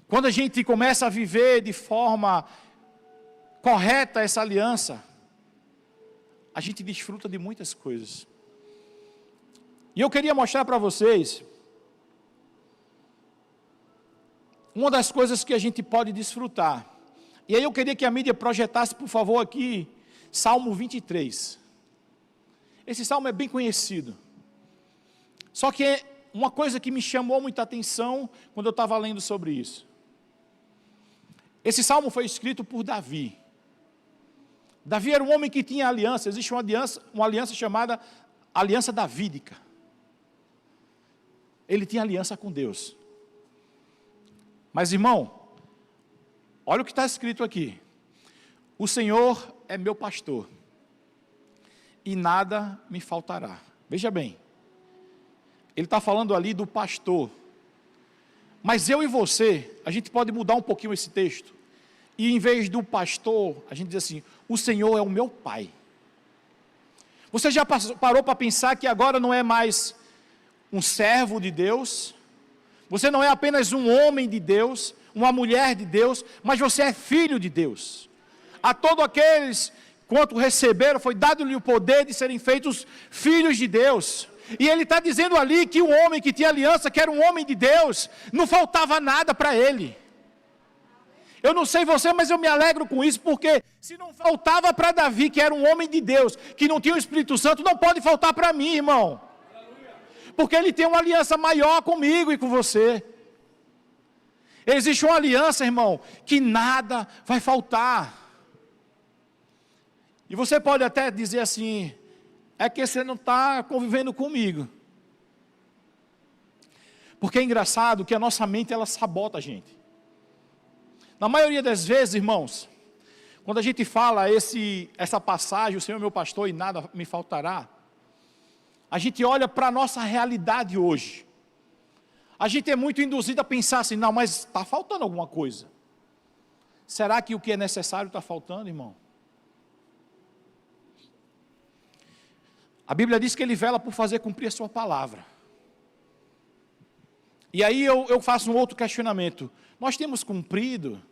Quando a gente começa a viver de forma correta essa aliança, a gente desfruta de muitas coisas. E eu queria mostrar para vocês uma das coisas que a gente pode desfrutar. E aí eu queria que a mídia projetasse, por favor, aqui, Salmo 23. Esse salmo é bem conhecido. Só que é uma coisa que me chamou muita atenção quando eu estava lendo sobre isso. Esse salmo foi escrito por Davi. Davi era um homem que tinha aliança. Existe uma aliança chamada aliança davídica. Ele tinha aliança com Deus. Mas, irmão, olha o que está escrito aqui. O Senhor é meu pastor, e nada me faltará. Veja bem, ele está falando ali do pastor. Mas eu e você, a gente pode mudar um pouquinho esse texto. E em vez do pastor, a gente diz assim, o Senhor é o meu pai. Você já parou para pensar que agora não é mais um servo de Deus? Você não é apenas um homem de Deus, uma mulher de Deus, mas você é filho de Deus. A todos aqueles quanto receberam, foi dado-lhe o poder de serem feitos filhos de Deus. E ele está dizendo ali que o homem que tinha aliança, que era um homem de Deus, não faltava nada para ele. Eu não sei você, mas eu me alegro com isso, porque se não faltava para Davi, que era um homem de Deus, que não tinha o Espírito Santo, não pode faltar para mim, irmão. Porque ele tem uma aliança maior comigo e com você. Existe uma aliança, irmão, que nada vai faltar. E você pode até dizer assim, é que você não está convivendo comigo. Porque é engraçado que a nossa mente, ela sabota a gente. Na maioria das vezes, irmãos, quando a gente fala essa passagem, o Senhor é meu pastor e nada me faltará, a gente olha para a nossa realidade hoje. A gente é muito induzido a pensar assim, não, mas está faltando alguma coisa. Será que o que é necessário está faltando, irmão? A Bíblia diz que Ele vela por fazer cumprir a sua palavra. E aí eu faço um outro questionamento. Nós temos cumprido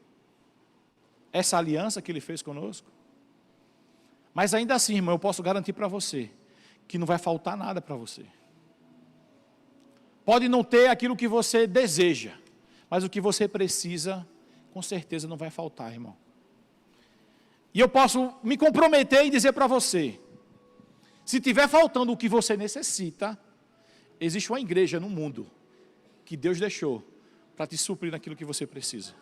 essa aliança que Ele fez conosco? Mas ainda assim, irmão, eu posso garantir para você, que não vai faltar nada para você. Pode não ter aquilo que você deseja, mas o que você precisa, com certeza não vai faltar, irmão. E eu posso me comprometer e dizer para você, se tiver faltando o que você necessita, existe uma igreja no mundo, que Deus deixou, para te suprir naquilo que você precisa.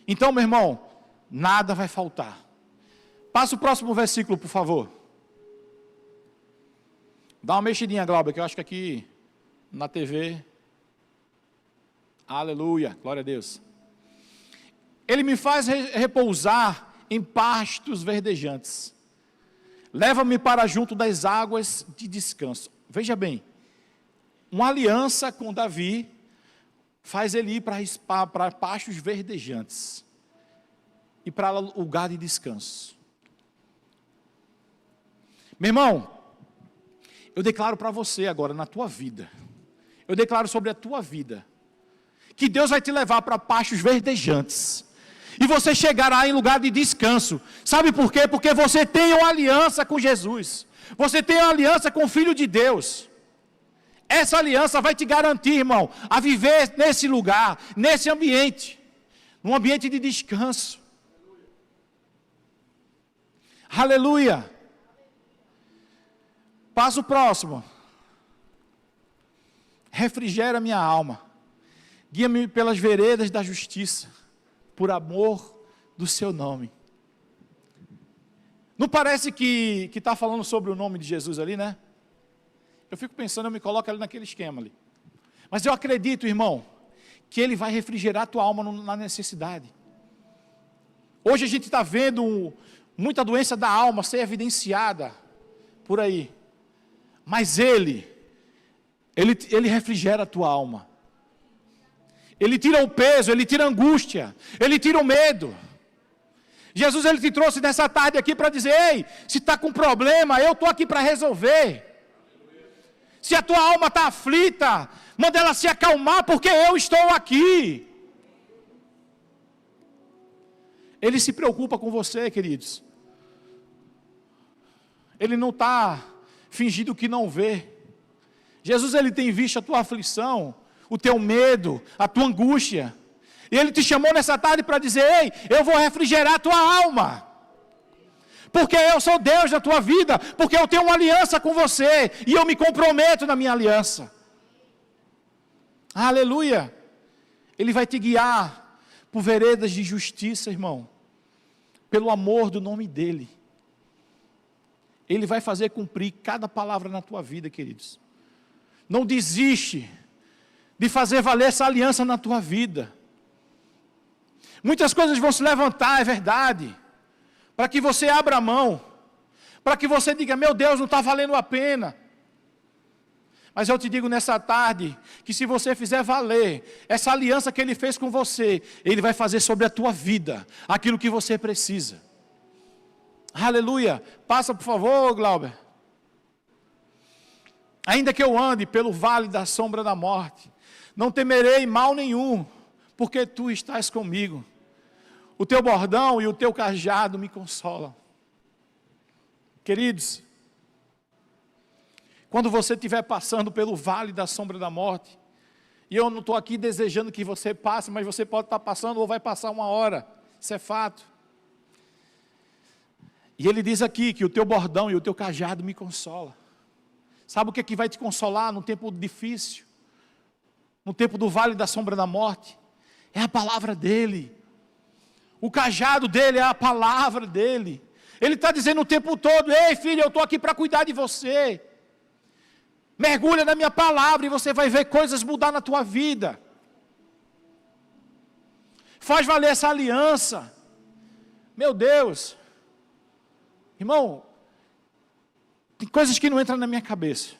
Então, meu irmão, nada vai faltar. Passa o próximo versículo, por favor. Dá uma mexidinha, Glauber, que eu acho que aqui na TV, aleluia, glória a Deus. Ele me faz repousar em pastos verdejantes. Leva-me para junto das águas de descanso. Veja bem, uma aliança com Davi faz ele ir para pastos verdejantes e para lugar de descanso. Meu irmão, eu declaro para você agora, na tua vida, eu declaro sobre a tua vida, que Deus vai te levar para pastos verdejantes, E você chegará em lugar de descanso. Sabe por quê? Porque você tem uma aliança com Jesus. Você tem uma aliança com o Filho de Deus. Essa aliança vai te garantir, irmão, a viver nesse lugar, nesse ambiente. Num ambiente de descanso. Aleluia. Passo próximo. Refrigera minha alma. Guia-me pelas veredas da justiça, por amor do seu nome. Não parece que está falando sobre o nome de Jesus ali, né? Eu fico pensando, eu me coloco ali naquele esquema ali. Mas eu acredito, irmão, que Ele vai refrigerar a tua alma na necessidade. Hoje a gente está vendo muita doença da alma ser evidenciada por aí. Mas Ele refrigera a tua alma. Ele tira o peso, Ele tira a angústia, Ele tira o medo. Jesus, Ele te trouxe nessa tarde aqui para dizer, ei, se está com problema, eu estou aqui para resolver. Se a tua alma está aflita, manda ela se acalmar, porque eu estou aqui. Ele se preocupa com você, queridos. Ele não está fingindo que não vê. Jesus, Ele tem visto a tua aflição, o teu medo, a tua angústia. E Ele te chamou nessa tarde para dizer, ei, eu vou refrigerar a tua alma. Porque eu sou Deus da tua vida, porque eu tenho uma aliança com você, e eu me comprometo na minha aliança. Aleluia. Ele vai te guiar por veredas de justiça, irmão, pelo amor do nome dEle. Ele vai fazer cumprir cada palavra na tua vida, queridos. Não desiste de fazer valer essa aliança na tua vida. Muitas coisas vão se levantar, é verdade, para que você abra a mão, para que você diga, meu Deus, não está valendo a pena. Mas eu te digo nessa tarde, que se você fizer valer essa aliança que Ele fez com você, Ele vai fazer sobre a tua vida, aquilo que você precisa. Aleluia. Passa por favor, Glauber. Ainda que eu ande pelo vale da sombra da morte, não temerei mal nenhum, porque Tu estás comigo. O Teu bordão e o Teu cajado me consolam. Queridos, quando você estiver passando pelo vale da sombra da morte, e eu não estou aqui desejando que você passe, mas você pode estar passando ou vai passar uma hora, isso é fato. E Ele diz aqui que o Teu bordão e o Teu cajado me consolam. Sabe o que é que vai te consolar no tempo difícil? No tempo do vale da sombra da morte? É a palavra dEle. O cajado dEle é a palavra dEle. Ele está dizendo o tempo todo, ei filho, eu estou aqui para cuidar de você. Mergulha na minha palavra e você vai ver coisas mudar na tua vida. Faz valer essa aliança. Meu Deus. Irmão, tem coisas que não entram na minha cabeça.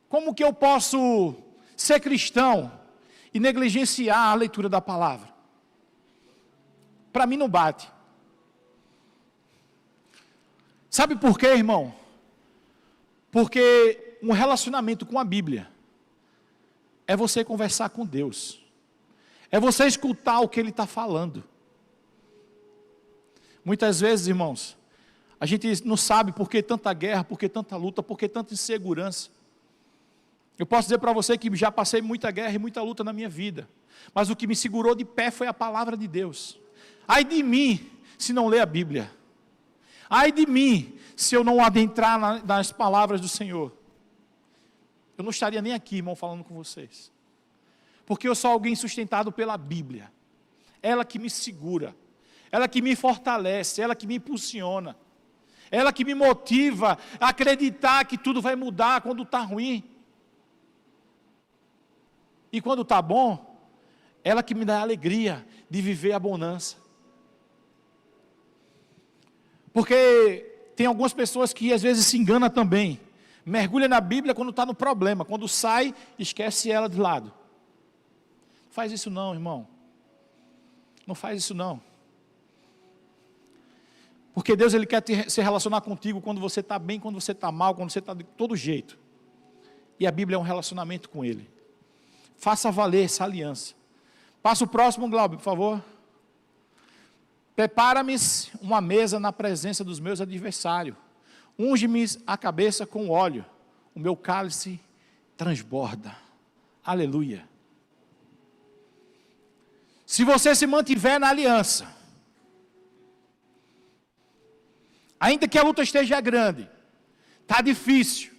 Como que eu posso ser cristão e negligenciar a leitura da palavra? Para mim não bate. Sabe por quê, irmão? Porque um relacionamento com a Bíblia é você conversar com Deus. É você escutar o que Ele está falando. Muitas vezes, irmãos, a gente não sabe por que tanta guerra, por que tanta luta, por que tanta insegurança. Eu posso dizer para você que já passei muita guerra e muita luta na minha vida. Mas o que me segurou de pé foi a palavra de Deus. Ai de mim, se não ler a Bíblia. Ai de mim, se eu não adentrar nas palavras do Senhor. Eu não estaria nem aqui, irmão, falando com vocês. Porque eu sou alguém sustentado pela Bíblia. Ela que me segura. Ela que me fortalece. Ela que me impulsiona. Ela que me motiva a acreditar que tudo vai mudar quando está ruim. E quando está bom, ela que me dá a alegria de viver a bonança. Porque tem algumas pessoas que às vezes se enganam também. Mergulha na Bíblia quando está no problema. Quando sai, esquece ela de lado. Não faz isso não, irmão. Não faz isso não. Porque Deus, Ele quer se relacionar contigo quando você está bem, quando você está mal, quando você está de todo jeito. E a Bíblia é um relacionamento com Ele. Faça valer essa aliança. Passa o próximo, Glauber, por favor. Prepara-me uma mesa na presença dos meus adversários. Unge-me a cabeça com óleo. O meu cálice transborda. Aleluia. Se você se mantiver na aliança, ainda que a luta esteja grande, está difícil,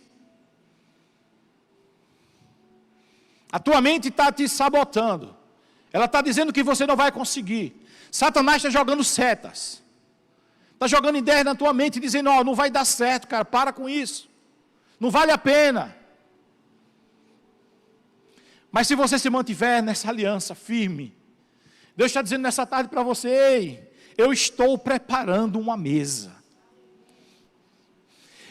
a tua mente está te sabotando, ela está dizendo que você não vai conseguir, Satanás está jogando setas, está jogando ideias na tua mente, dizendo, não vai dar certo, cara, para com isso, não vale a pena. Mas se você se mantiver nessa aliança firme, Deus está dizendo nessa tarde para você, ei, eu estou preparando uma mesa.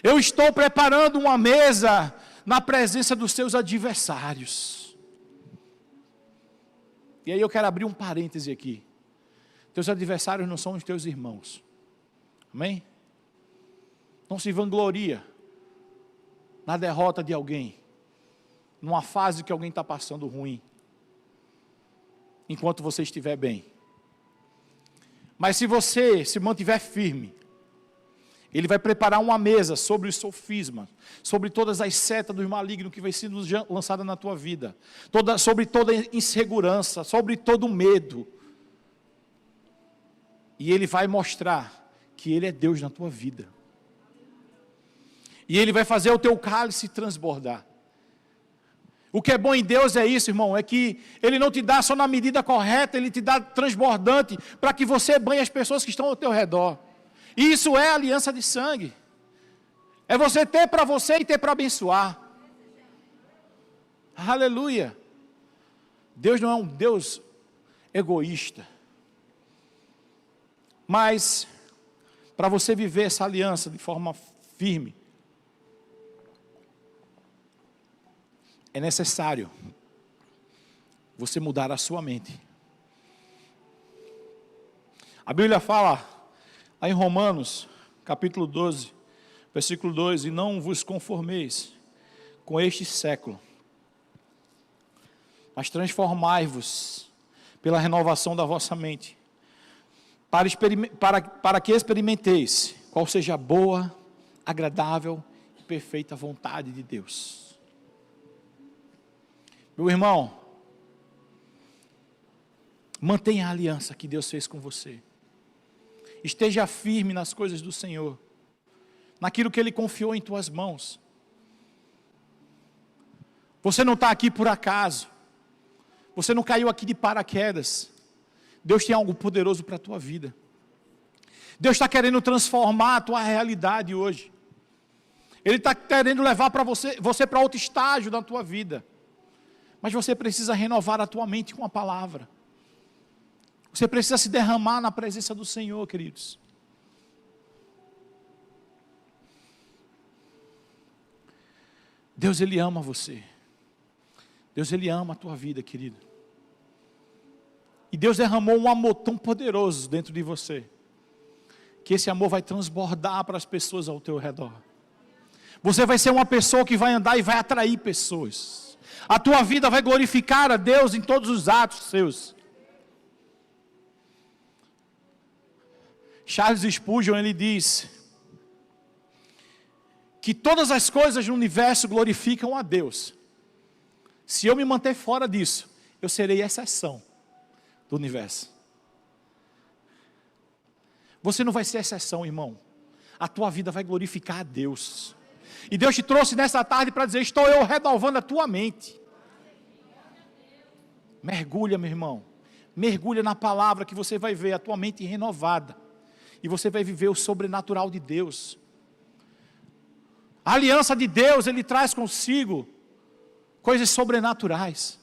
Eu estou preparando uma mesa na presença dos seus adversários. E aí eu quero abrir um parêntese aqui. Teus adversários não são os teus irmãos. Amém? Não se vangloria na derrota de alguém, numa fase que alguém está passando ruim, enquanto você estiver bem. Mas se você se mantiver firme, Ele vai preparar uma mesa sobre os sofismas, sobre todas as setas dos malignos que vai sendo lançada na tua vida, sobre toda insegurança, sobre todo medo. E Ele vai mostrar que Ele é Deus na tua vida. E Ele vai fazer o teu cálice transbordar. O que é bom em Deus é isso, irmão, é que Ele não te dá só na medida correta, Ele te dá transbordante, para que você banhe as pessoas que estão ao teu redor. E isso é aliança de sangue. É você ter para você e ter para abençoar. Aleluia. Deus não é um Deus egoísta. Mas, para você viver essa aliança de forma firme, é necessário você mudar a sua mente. A Bíblia fala, lá em Romanos, capítulo 12, versículo 2, e não vos conformeis com este século, mas transformai-vos pela renovação da vossa mente, para que experimenteis qual seja a boa, agradável e perfeita vontade de Deus. Meu irmão, mantenha a aliança que Deus fez com você. Esteja firme nas coisas do Senhor, naquilo que Ele confiou em tuas mãos. Você não está aqui por acaso. Você não caiu aqui de paraquedas. Deus tem algo poderoso para a tua vida. Deus está querendo transformar a tua realidade hoje. Ele está querendo levar para você para outro estágio da tua vida. Mas você precisa renovar a tua mente com a palavra. Você precisa se derramar na presença do Senhor, queridos. Deus, Ele ama você. Deus, Ele ama a tua vida, querido. E Deus derramou um amor tão poderoso dentro de você, que esse amor vai transbordar para as pessoas ao teu redor. Você vai ser uma pessoa que vai andar e vai atrair pessoas. A tua vida vai glorificar a Deus em todos os atos seus. Charles Spurgeon, ele diz que todas as coisas no universo glorificam a Deus. Se eu me manter fora disso, eu serei exceção do universo. Você não vai ser exceção, irmão. A tua vida vai glorificar a Deus. E Deus te trouxe nessa tarde para dizer, estou eu renovando a tua mente. Mergulha, meu irmão. Mergulha na palavra que você vai ver a tua mente renovada. E você vai viver o sobrenatural de Deus. A aliança de Deus, Ele traz consigo coisas sobrenaturais.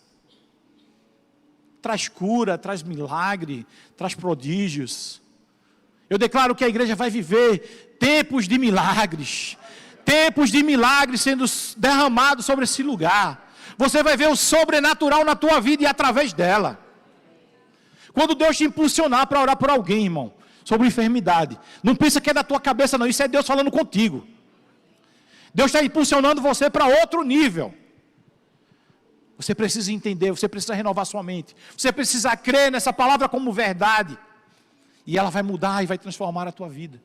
Traz cura, traz milagre, traz prodígios. Eu declaro que a igreja vai viver tempos de milagres. Tempos de milagres sendo derramados sobre esse lugar. Você vai ver o sobrenatural na tua vida e através dela. Quando Deus te impulsionar para orar por alguém, irmão, sobre enfermidade, não pensa que é da tua cabeça não, isso é Deus falando contigo. Deus está impulsionando você para outro nível. Você precisa entender, você precisa renovar sua mente. Você precisa crer nessa palavra como verdade. E ela vai mudar e vai transformar a tua vida.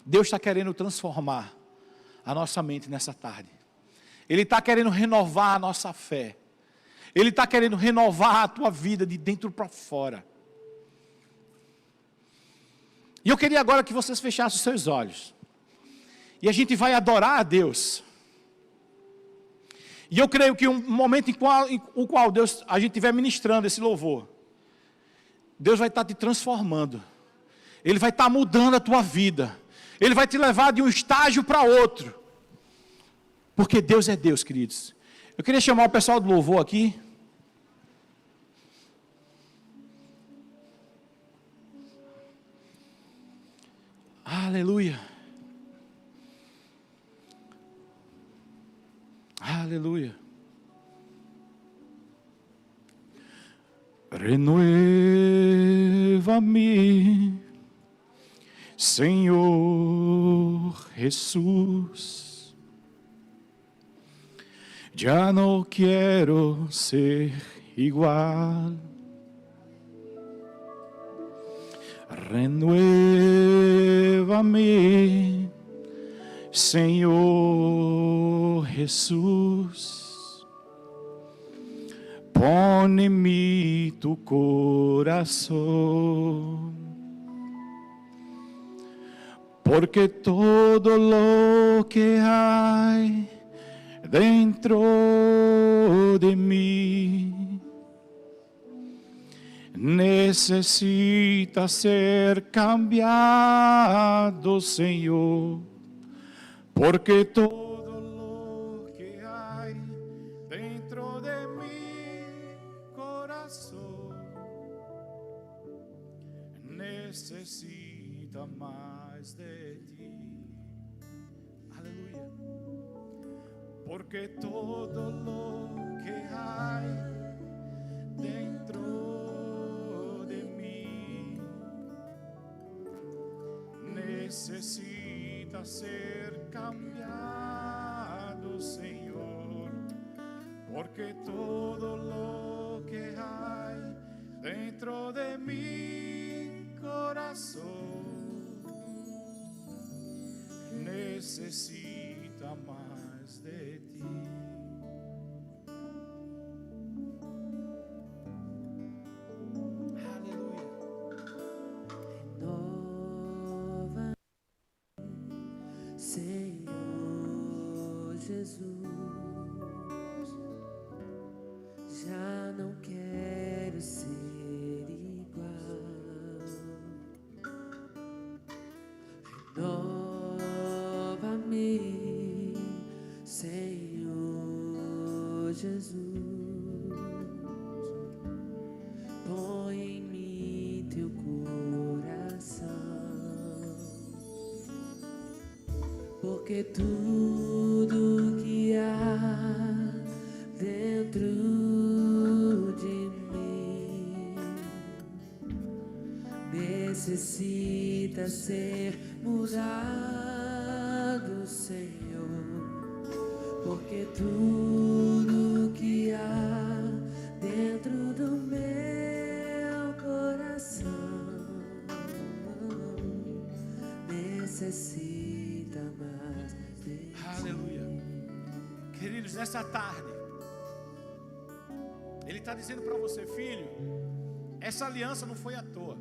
Deus está querendo transformar a nossa mente nessa tarde. Ele está querendo renovar a nossa fé. Ele está querendo renovar a tua vida de dentro para fora. E eu queria agora que vocês fechassem os seus olhos. E a gente vai adorar a Deus. E eu creio que um momento em qual Deus, a gente estiver ministrando esse louvor, Deus vai estar te transformando. Ele vai estar mudando a tua vida. Ele vai te levar de um estágio para outro. Porque Deus é Deus, queridos. Eu queria chamar o pessoal do louvor aqui. Aleluia. Aleluia. Renueva-me, Senhor Jesus. Já não quero ser igual. Renueva-me, Senhor Jesus. Põe em mim tu coração, porque todo lo que hay dentro de mí necesita ser cambiado, Señor, porque todo lo que hay dentro de mi corazón necesita más de ti. Aleluya. Porque todo lo que hay dentro de mí necesita ser cambiado, Señor, porque todo lo que hay dentro de mi corazón necesita más de ti. Senhor Jesus, já não quero ser igual. Renova-me, Senhor Jesus, põe em mim teu coração. Porque tudo que há dentro de mim necessita ser mudado, Senhor. Porque tudo que há dentro do meu coração necessita mais de ti. Aleluia. Queridos, nessa tarde, Ele está dizendo para você, filho, essa aliança não foi à toa.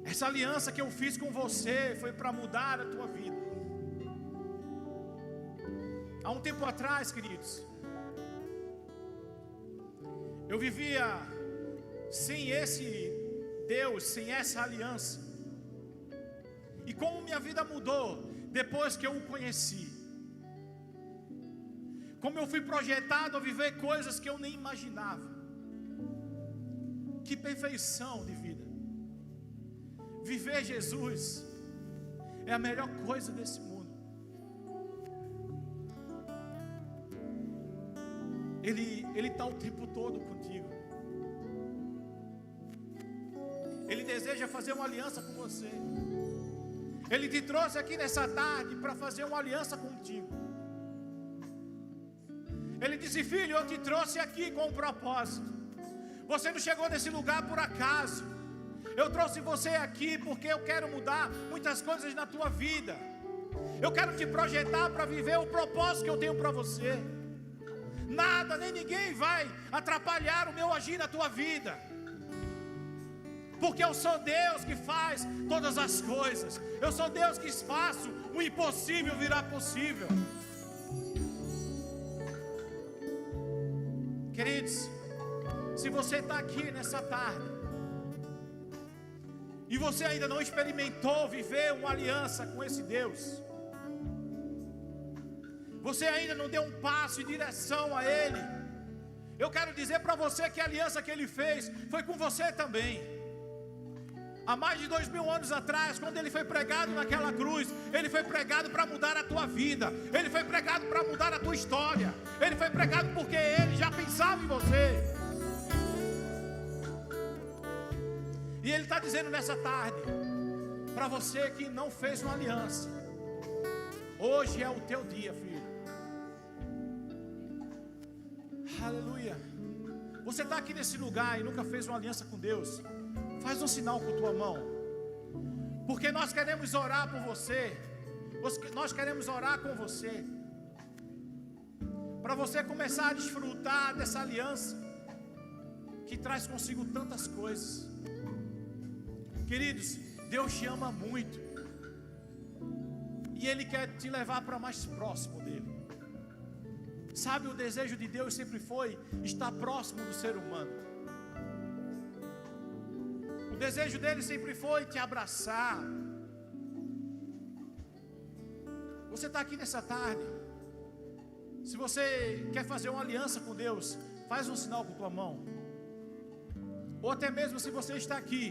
Essa aliança que eu fiz com você foi para mudar a tua vida. Há um tempo atrás, queridos, eu vivia sem esse Deus, sem essa aliança. E como minha vida mudou depois que eu o conheci. Como eu fui projetado a viver coisas que eu nem imaginava. Que perfeição de vida. Viver Jesus é a melhor coisa desse mundo. Ele está o tempo todo contigo. Ele deseja fazer uma aliança com você. Ele te trouxe aqui nessa tarde para fazer uma aliança contigo. Ele disse, filho, eu te trouxe aqui com um propósito. Você não chegou nesse lugar por acaso. Eu trouxe você aqui porque eu quero mudar muitas coisas na tua vida. Eu quero te projetar para viver o propósito que eu tenho para você. Nada, nem ninguém vai atrapalhar o meu agir na tua vida. Porque eu sou Deus que faz todas as coisas. Eu sou Deus que faço o impossível virar possível. Queridos, se você está aqui nessa tarde e você ainda não experimentou viver uma aliança com esse Deus, você ainda não deu um passo em direção a Ele, eu quero dizer para você que a aliança que Ele fez foi com você também. Há mais de 2000 anos atrás, quando Ele foi pregado naquela cruz, Ele foi pregado para mudar a tua vida, Ele foi pregado para mudar a tua história, Ele foi pregado porque Ele já pensava em você. E Ele está dizendo nessa tarde, para você que não fez uma aliança, hoje é o teu dia, filho. Aleluia. Você está aqui nesse lugar e nunca fez uma aliança com Deus, faz um sinal com tua mão, porque nós queremos orar por você. Nós queremos orar com você, para você começar a desfrutar dessa aliança que traz consigo tantas coisas. Queridos, Deus te ama muito e Ele quer te levar para mais próximo dEle. Sabe, o desejo de Deus sempre foi estar próximo do ser humano. O desejo dele sempre foi te abraçar. Você está aqui nessa tarde. Se você quer fazer uma aliança com Deus, faz um sinal com tua mão. Ou até mesmo se você está aqui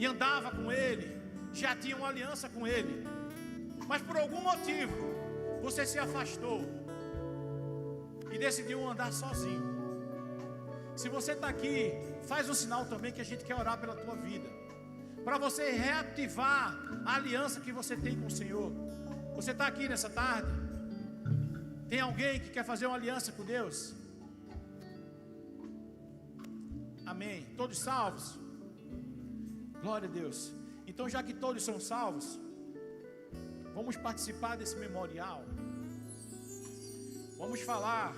e andava com Ele, já tinha uma aliança com Ele, mas por algum motivo você se afastou e decidiu andar sozinho. Se você está aqui, faz um sinal também, que a gente quer orar pela tua vida, para você reativar a aliança que você tem com o Senhor. Você está aqui nessa tarde? Tem alguém que quer fazer uma aliança com Deus? Amém. Todos salvos? Glória a Deus. Então, já que todos são salvos, vamos participar desse memorial. Vamos falar,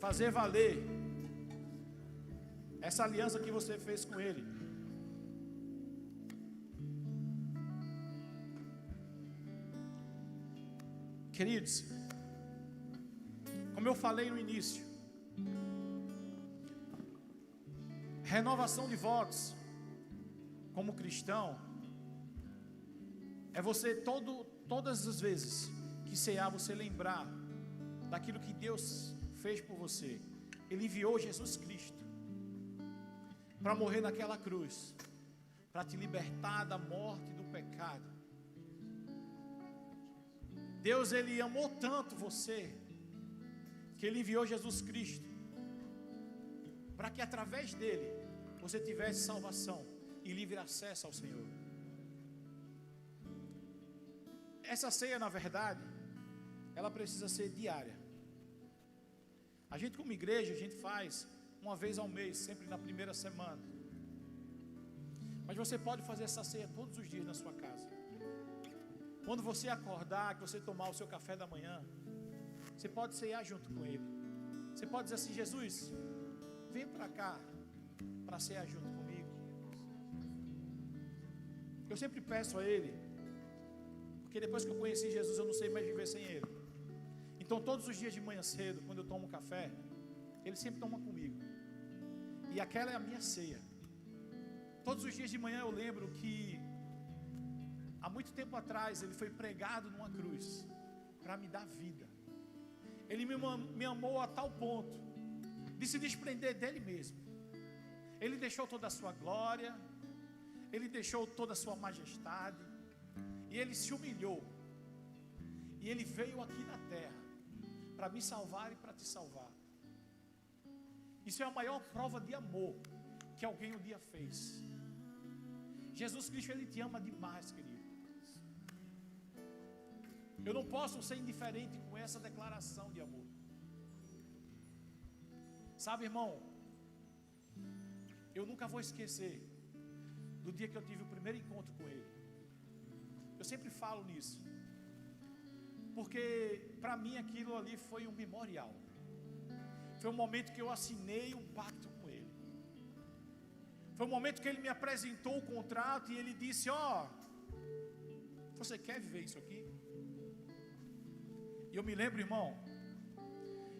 fazer valer essa aliança que você fez com Ele. Queridos, como eu falei no início, renovação de votos como cristão é você todas as vezes que cear, você lembrar daquilo que Deus fez por você. Ele enviou Jesus Cristo para morrer naquela cruz, para te libertar da morte e do pecado. Deus, Ele amou tanto você, que Ele enviou Jesus Cristo, para que através dele, você tivesse salvação e livre acesso ao Senhor. Essa ceia, na verdade, ela precisa ser diária. A gente, como igreja, a gente faz uma vez ao mês, sempre na primeira semana. Mas você pode fazer essa ceia todos os dias na sua casa. Quando você acordar, que você tomar o seu café da manhã, você pode ceiar junto com Ele. Você pode dizer assim: Jesus, vem para cá para ceiar junto comigo. Eu sempre peço a Ele, porque depois que eu conheci Jesus, eu não sei mais viver sem Ele. Então todos os dias de manhã cedo, quando eu tomo café, Ele sempre toma comigo. E aquela é a minha ceia. Todos os dias de manhã eu lembro que há muito tempo atrás Ele foi pregado numa cruz para me dar vida. Ele me amou a tal ponto de se desprender dele mesmo. Ele deixou toda a sua glória, Ele deixou toda a sua majestade, e Ele se humilhou, e Ele veio aqui na terra para me salvar e para te salvar. Isso é a maior prova de amor que alguém um dia fez. Jesus Cristo, Ele te ama demais, querido. Eu não posso ser indiferente com essa declaração de amor. Sabe, irmão, eu nunca vou esquecer do dia que eu tive o primeiro encontro com Ele. Eu sempre falo nisso, porque para mim aquilo ali foi um memorial. Foi um momento que eu assinei um pacto com Ele. Foi um momento que Ele me apresentou o contrato e Ele disse: ó, você quer viver isso aqui? E eu me lembro, irmão,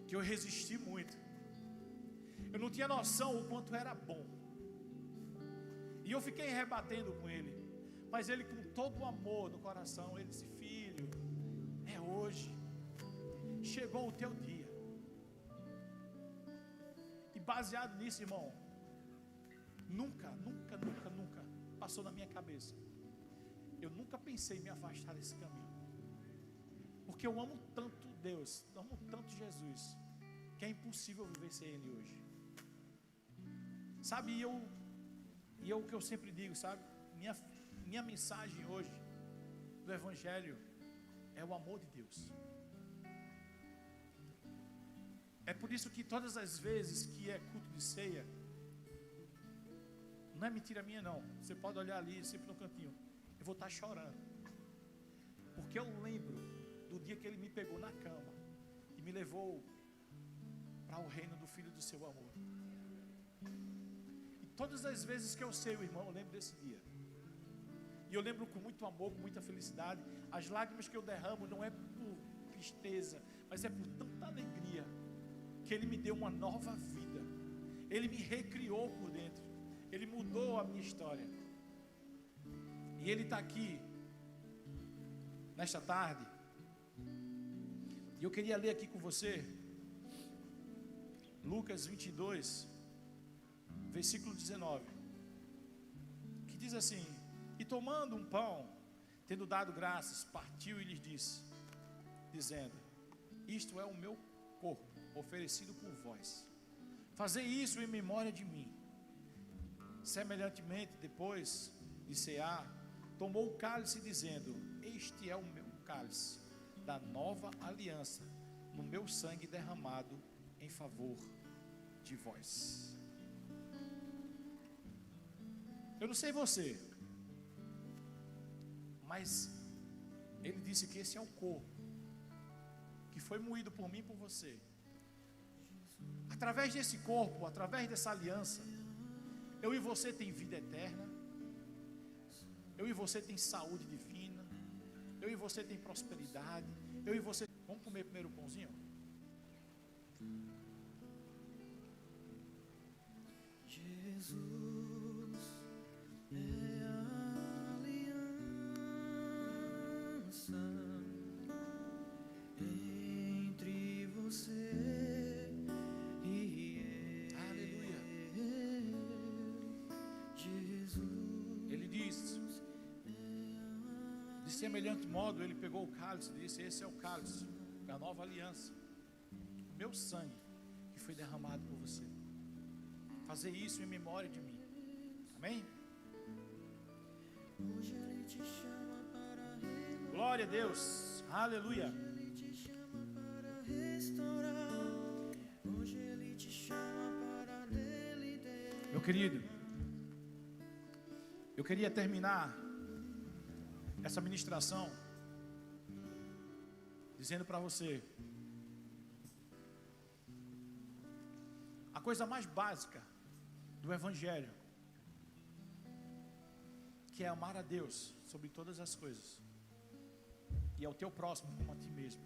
que eu resisti muito. Eu não tinha noção o quanto era bom. E eu fiquei rebatendo com Ele. Mas Ele, com todo o amor no coração, Ele disse: filho, é hoje. Chegou o teu dia. E baseado nisso, irmão, nunca passou na minha cabeça. Eu nunca pensei em me afastar desse caminho. Porque eu amo tanto Deus, amo tanto Jesus, que é impossível viver sem Ele hoje. Sabe, e eu o que eu sempre digo, sabe? Minha mensagem hoje do Evangelho é o amor de Deus. É por isso que todas as vezes que é culto de ceia, não é mentira minha não, você pode olhar ali, sempre no cantinho, eu vou estar chorando, porque eu lembro do dia que Ele me pegou na cama e me levou para o reino do Filho do seu amor. E todas as vezes que eu sei, irmão, eu lembro desse dia. E eu lembro com muito amor, com muita felicidade. As lágrimas que eu derramo não é por tristeza, mas é por tanta alegria, que Ele me deu uma nova vida. Ele me recriou por dentro. Ele mudou a minha história. E Ele está aqui nesta tarde. E eu queria ler aqui com você Lucas 22, versículo 19, que diz assim: e tomando um pão, tendo dado graças, partiu e lhes disse, dizendo: isto é o meu corpo, oferecido por vós. Fazei isso em memória de mim. Semelhantemente, depois de cear, tomou o cálice, dizendo: este é o meu cálice da nova aliança, no meu sangue derramado em favor de vós. Eu não sei você, mas Ele disse que esse é o corpo que foi moído por mim e por você. Através desse corpo, através dessa aliança, eu e você tem vida eterna, eu e você tem saúde divina, eu e você tem prosperidade, eu e você... Vamos comer primeiro o pãozinho? Jesus é a aliança entre você e eu. Aleluia. Jesus. Ele diz: de semelhante modo, Ele pegou o cálice e disse: esse é o cálice da nova aliança, o meu sangue que foi derramado por você. Fazer isso em memória de mim. Amém? Hoje Ele te chama para renovar. Glória a Deus. Aleluia. Ele te chama para restaurar. Hoje Ele te chama para dele derramar. Meu querido, eu queria terminar essa ministração dizendo para você a coisa mais básica do Evangelho, que é amar a Deus sobre todas as coisas e ao teu próximo como a ti mesmo.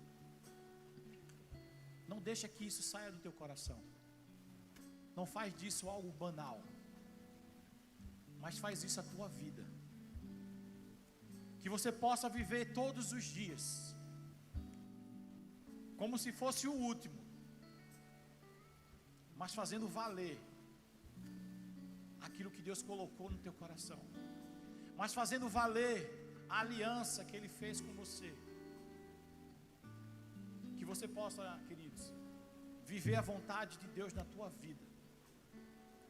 Não deixa que isso saia do teu coração. Não faz disso algo banal, mas faz isso a tua vida. Que você possa viver todos os dias como se fosse o último, mas fazendo valer aquilo que Deus colocou no teu coração, mas fazendo valer a aliança que Ele fez com você. Que você possa, queridos, viver a vontade de Deus na tua vida.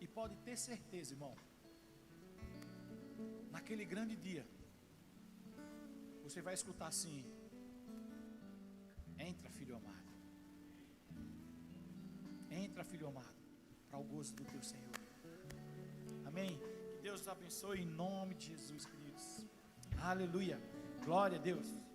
E pode ter certeza, irmão, naquele grande dia, você vai escutar assim: entra, filho amado. Entra, filho amado. para o gozo do teu Senhor. Amém? Que Deus os abençoe em nome de Jesus, queridos. Aleluia. Glória a Deus.